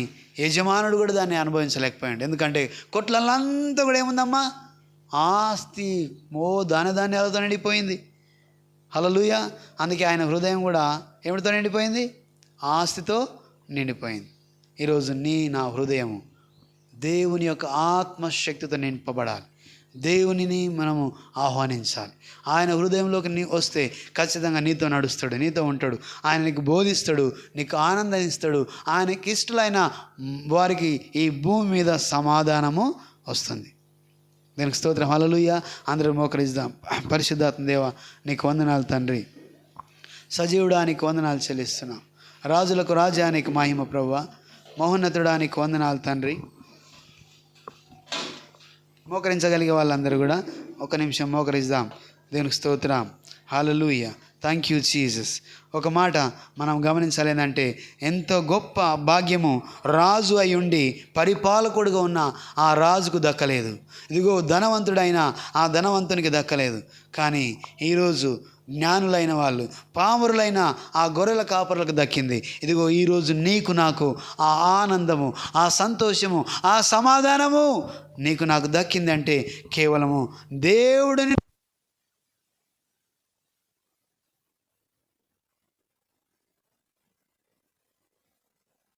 యజమానుడు కూడా దాన్ని అనుభవించలేకపోయాడు. ఎందుకంటే కొట్లంతా కూడా ఏముందమ్మా, ఆస్తి ధాన్యాలతో నిండిపోయింది. హల్లెలూయా. అందుకే ఆయన హృదయం కూడా ఏమిటితో నిండిపోయింది, ఆస్తితో నిండిపోయింది. ఈరోజు నా హృదయము దేవుని యొక్క ఆత్మశక్తితో నింపబడాలి. దేవునిని మనము ఆహ్వానించాలి. ఆయన హృదయంలోకి వస్తే ఖచ్చితంగా నీతో నడుస్తాడు, నీతో ఉంటాడు, ఆయన నీకు బోధిస్తాడు, నీకు ఆనందం ఇస్తాడు. ఆయనకి ఇష్టలైన వారికి ఈ భూమి మీద సమాధానము వస్తుంది. దీనికి స్తోత్రం. హల్లెలూయా. అందరూ మోకరిద్దాం. పరిశుద్ధాత్మ దేవ నీకు వందనాలు తండ్రి, సజీవుడా నీకు వందనాలు చెల్లిస్తున్నాం. రాజులకు రాజా నీకు మహిమ ప్రభువా, మహోన్నతుడా నీకు వందనాలు తండ్రి. మోకరించగలిగే వాళ్ళందరూ కూడా ఒక నిమిషం మోకరిద్దాం. దేవునికి స్తోత్రం. హల్లెలూయా. Thank you Jesus. ఒక మాట మనం గమనించాలి ఏంటంటే, ఎంతో గొప్ప భాగ్యము రాజు అయి ఉండి పరిపాలకుడుగా ఉన్న ఆ రాజుకు దక్కలేదు. ఇదిగో ధనవంతుడైన ఆ ధనవంతునికి దక్కలేదు. కానీ ఈరోజు జ్ఞానులైన వాళ్ళు, పామరులైన ఆ గొర్రెల కాపరులకు దక్కింది. ఇదిగో ఈరోజు నీకు నాకు ఆ ఆనందము, ఆ సంతోషము, ఆ సమాధానము నీకు నాకు దక్కిందంటే కేవలము దేవుడిని